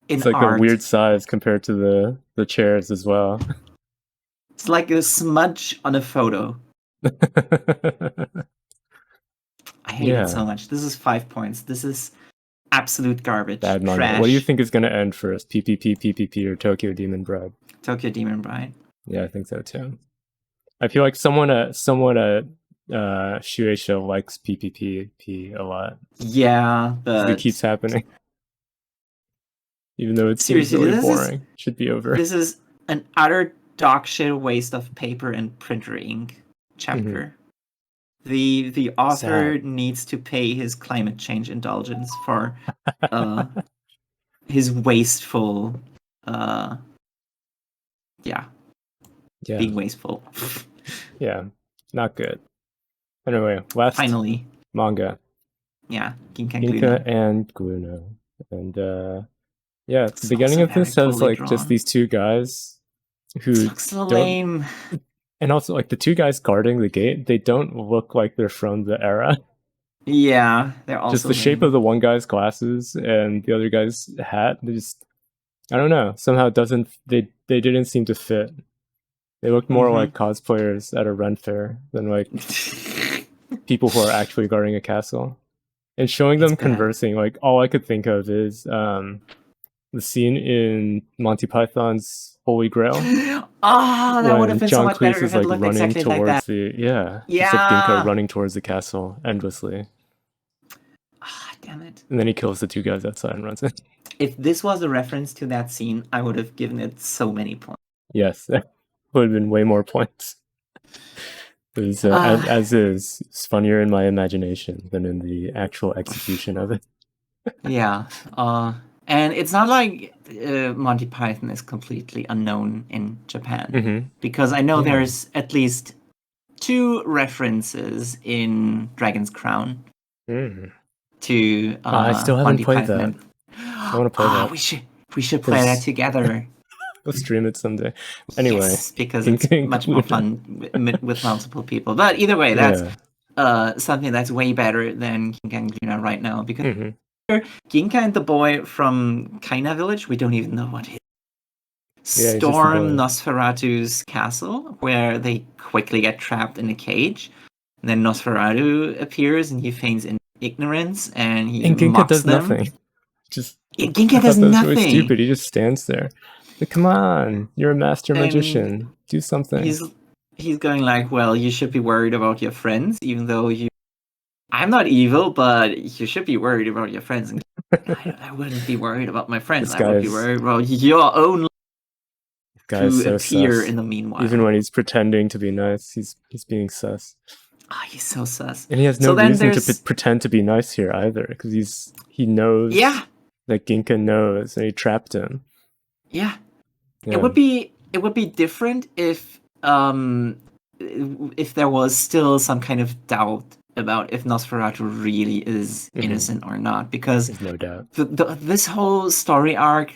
it's like art. a weird size compared to the chairs as well. It's like a smudge on a photo. I hate it so much. This is 5 points. This is absolute garbage. Bad manga. Trash. What do you think is going to end first? PPPPP or Tokyo Demon Bride? Tokyo Demon Bride. Yeah, I think so too. I feel like someone at Shueisha likes PPPP a lot. Yeah, but it keeps happening. Even though it seems really boring. Should be over. This is an utter dog shit waste of paper and printer ink chapter. The author needs to pay his climate change indulgence for his wasteful being wasteful. Yeah, not good. Anyway, last finally manga. Yeah, Ginka and Glüna. And the beginning of this has like just these two guys who looks so lame. And also, like, the two guys guarding the gate, they don't look like they're from the era. Yeah, they're also just the shape of the one guy's glasses and the other guy's hat. They just, I don't know. Somehow it doesn't. They didn't seem to fit. They looked more like cosplayers at a Ren fair than like people who are actually guarding a castle. And showing them conversing, like all I could think of is the scene in Monty Python's Holy Grail. That would have been so much better if it looked exactly like that. Just like Ginka running towards the castle endlessly. Damn it. And then he kills the two guys outside and runs in. If this was a reference to that scene, I would have given it so many points. Yes, that would have been way more points. It's, it's funnier in my imagination than in the actual execution of it. Yeah. And it's not like Monty Python is completely unknown in Japan, because I know there's at least 2 references in Dragon's Crown to I still haven't Monty played Python. That. I want to play that. We should play that together. We'll stream it someday. Anyway, yes, because it's much more fun with multiple people. But either way, that's something that's way better than Ginka Glüna right now, because Ginka and the boy from Kaina village, we don't even know what it is. Storm Nosferatu's castle, where they quickly get trapped in a cage. And then Nosferatu appears and he feigns ignorance and he Ginka does them. Nothing. Ginka does nothing. Really stupid. He just stands there. Like, come on, you're a master magician. Do something. He's going like, well, you should be worried about your friends, even though I'm not evil, but you should be worried about your friends. And I wouldn't be worried about my friends. I would be worried about your own to appear in the meanwhile. Even when he's pretending to be nice, he's being sus. He's so sus. And he has no reason to pretend to be nice here either, because he knows that Ginka knows, and he trapped him. Yeah. It would be different if if there was still some kind of doubt about if Nosferatu really is innocent or not, because There's no doubt. This whole story arc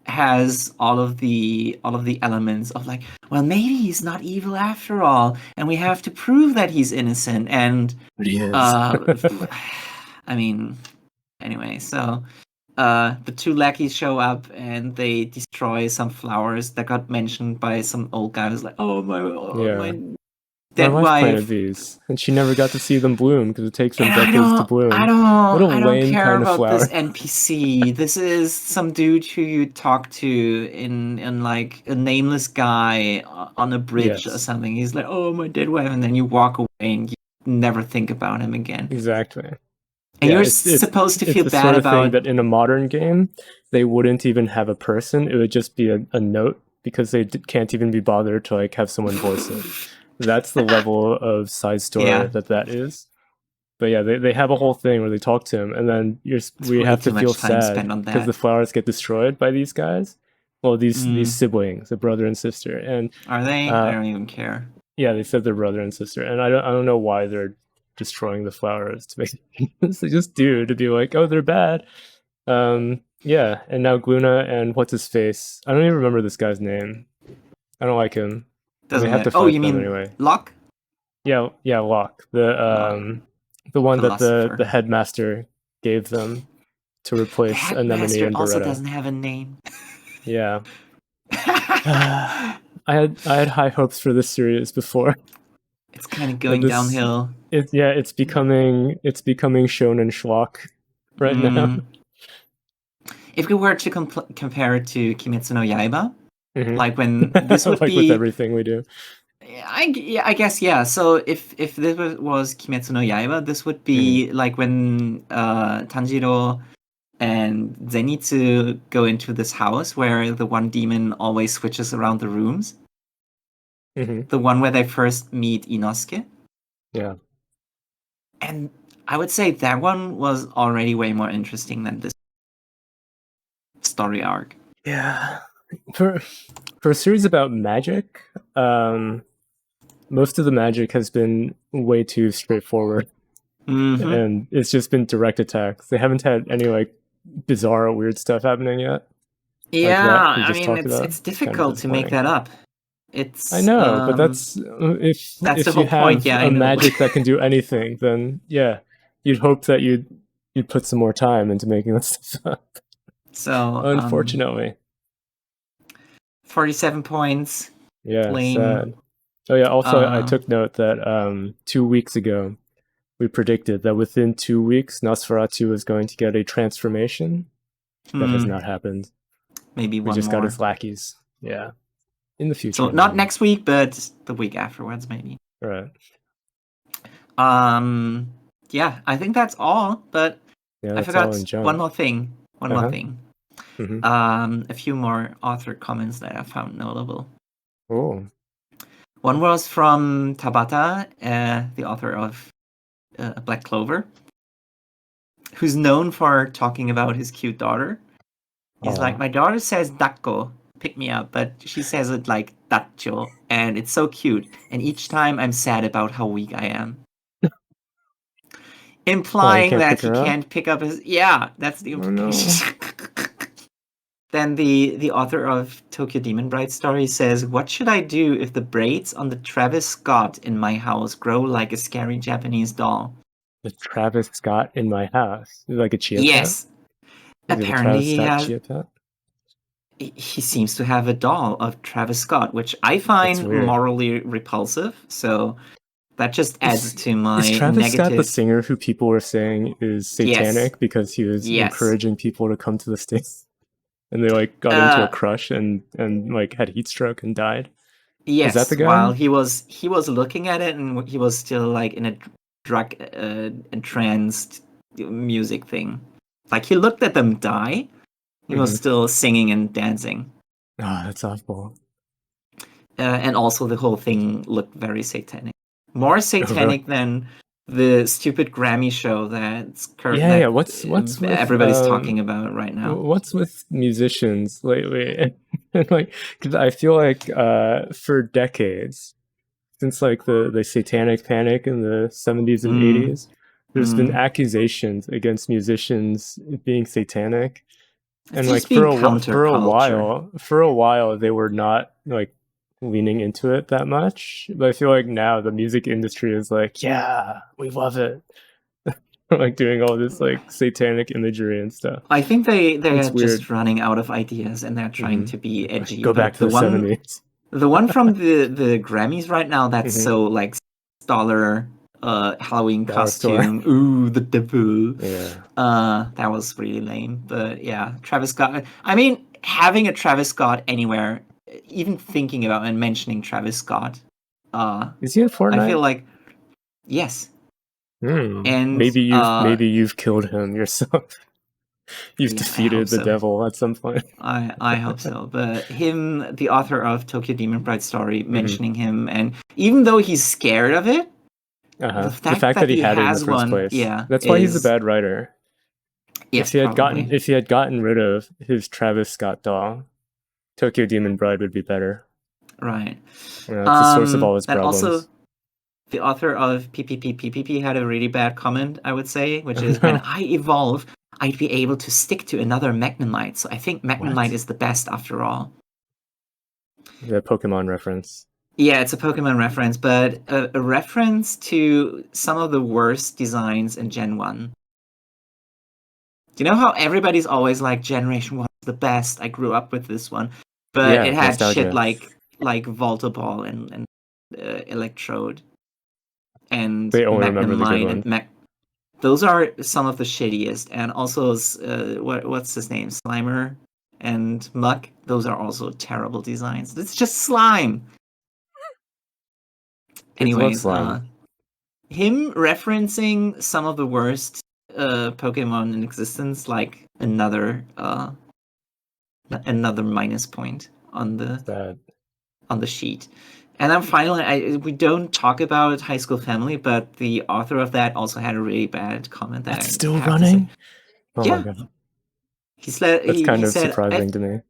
has all of the elements of like, well, maybe he's not evil after all, and we have to prove that he's innocent. And But he is. I mean, anyway, so the two lackeys show up and they destroy some flowers that got mentioned by some old guy who's like, oh my dead My wife wife planted these, and she never got to see them bloom because it takes them And decades to bloom. I don't lame care kind of about flower. this NPC. This is some dude who you talk to in like a nameless guy on a bridge or something. He's like, "Oh, my dead wife," and then you walk away and you never think about him again. Exactly. And you're supposed to feel the bad sort of about thing that in a modern game they wouldn't even have a person. It would just be a note because they can't even be bothered to like have someone voice it. That's the level of side story that is. But yeah, they have a whole thing where they talk to him, and then we have to feel sad because the flowers get destroyed by these guys. Well, these siblings, a brother and sister, and are they? I don't even care. Yeah, they said they're brother and sister, and I don't know why they're destroying the flowers to make they just do to be like, oh, they're bad. Yeah, and now Glüna and what's his face? I don't even remember this guy's name. I don't like him. Doesn't matter. Oh, you mean anyway. Locke? Yeah, Locke. The one that the headmaster gave them to replace Anemone and Beretta. Also doesn't have a name. Yeah. I had high hopes for this series before. It's kind of going downhill. It's becoming Shonen schlock right now. If we were to compare it to Kimetsu no Yaiba, like when this would like be with everything we do. I guess yeah. So if this was Kimetsu no Yaiba, this would be like when Tanjiro and Zenitsu go into this house where the one demon always switches around the rooms. The one where they first meet Inosuke. Yeah. And I would say that one was already way more interesting than this story arc. Yeah. For a series about magic, most of the magic has been way too straightforward. And it's just been direct attacks. They haven't had any like bizarre weird stuff happening yet. Yeah, I mean it's difficult to make that up. I know, but that's if the you have point. Yeah, a magic that can do anything, then yeah, you'd hope that you'd put some more time into making that stuff up. So unfortunately, 47 points. Yeah, lame. Sad. Oh yeah. Also, I took note that 2 weeks ago, we predicted that within 2 weeks, Nosferatu was going to get a transformation. That has not happened. Maybe we just got his lackeys. Yeah. In the future. So not next week, but the week afterwards, maybe. Right. Yeah, I think that's all. But I forgot one more thing. More thing. A few more author comments that I found notable. Oh. One was from Tabata, the author of Black Clover, who's known for talking about his cute daughter. He's like, my daughter says "dakko," pick me up, but she says it like "dacho," and it's so cute. And each time I'm sad about how weak I am, implying that he can't pick up his. Yeah, that's the implication. Then the author of Tokyo Demon Bride story says, what should I do if the braids on the Travis Scott in my house grow like a scary Japanese doll? The Travis Scott in my house? Like a chia pet? Yes. Apparently he seems to have a doll of Travis Scott, which I find morally repulsive. So that just adds to my Is Travis negative... Scott the singer who people were saying is satanic because he was encouraging people to come to the States? And they like got into a crush and like had heat stroke and died. Yes, is that the guy? While he was looking at it and he was still like in a drug entranced music thing. Like he looked at them die. He was still singing and dancing. Oh, that's awful. And also the whole thing looked very satanic. More satanic than the stupid Grammy show that's currently what's everybody's talking about right now. What's with musicians lately? And like, because I feel like for decades since like the satanic panic in the 70s and 80s. There's been accusations against musicians being satanic, and like for a while they were not like leaning into it that much. But I feel like now the music industry is like, yeah, we love it. Like doing all this like satanic imagery and stuff. I think they're just running out of ideas and they're trying to be edgy. Go back to the 70s. The one from the Grammys right now that's so like $6 Halloween costume. Store. Ooh, the devil. Yeah. That was really lame. But yeah, Travis Scott. I mean, having a Travis Scott anywhere, even thinking about and mentioning Travis Scott. Is he in Fortnite? I feel like yes. And maybe you've killed him yourself. You've defeated the devil at some point. I hope so. But him, the author of Tokyo Demon Bride Story, mentioning him, and even though he's scared of it, the fact that he had it in the first place, that's why he's a bad writer. Yes, if he had gotten rid of his Travis Scott doll, Tokyo Demon Bride would be better. Right. You know, it's the source of all his problems. Also, the author of PPPPPP had a really bad comment, I would say, which is, when I evolve, I'd be able to stick to another Magnemite. So I think Magnemite is the best after all. The Pokemon reference. Yeah, it's a Pokemon reference, but a reference to some of the worst designs in Gen 1. Do you know how everybody's always like, Generation 1 is the best, I grew up with this one. But it had shit like Volta-Ball and Electrode. And they only remember the good one. Those are some of the shittiest, and also what's his name, Slimer and Muck. Those are also terrible designs. It's just slime. Anyways, him referencing some of the worst Pokemon in existence, like another minus point on the sheet. And then finally, we don't talk about High School Family, but the author of that also had a really bad comment. That's still running? Oh my god. That's kind of surprising to me.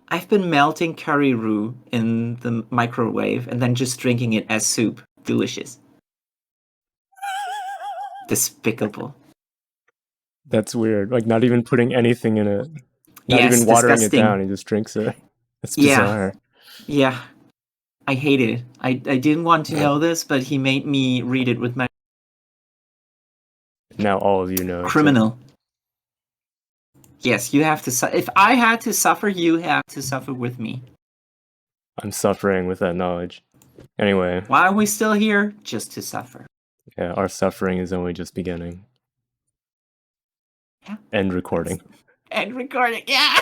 I've been melting curry roux in the microwave and then just drinking it as soup. Delicious. Despicable. That's weird. Like, not even putting anything in it. Not even watering it down. He just drinks it. That's bizarre. Yeah. I hate it. I didn't want to know this, but he made me read it with my... Now all of you know. Criminal. Yes, you have to... If I had to suffer, you have to suffer with me. I'm suffering with that knowledge. Anyway. Why are we still here? Just to suffer. Yeah, our suffering is only just beginning. Yeah. End recording. End recording, yeah!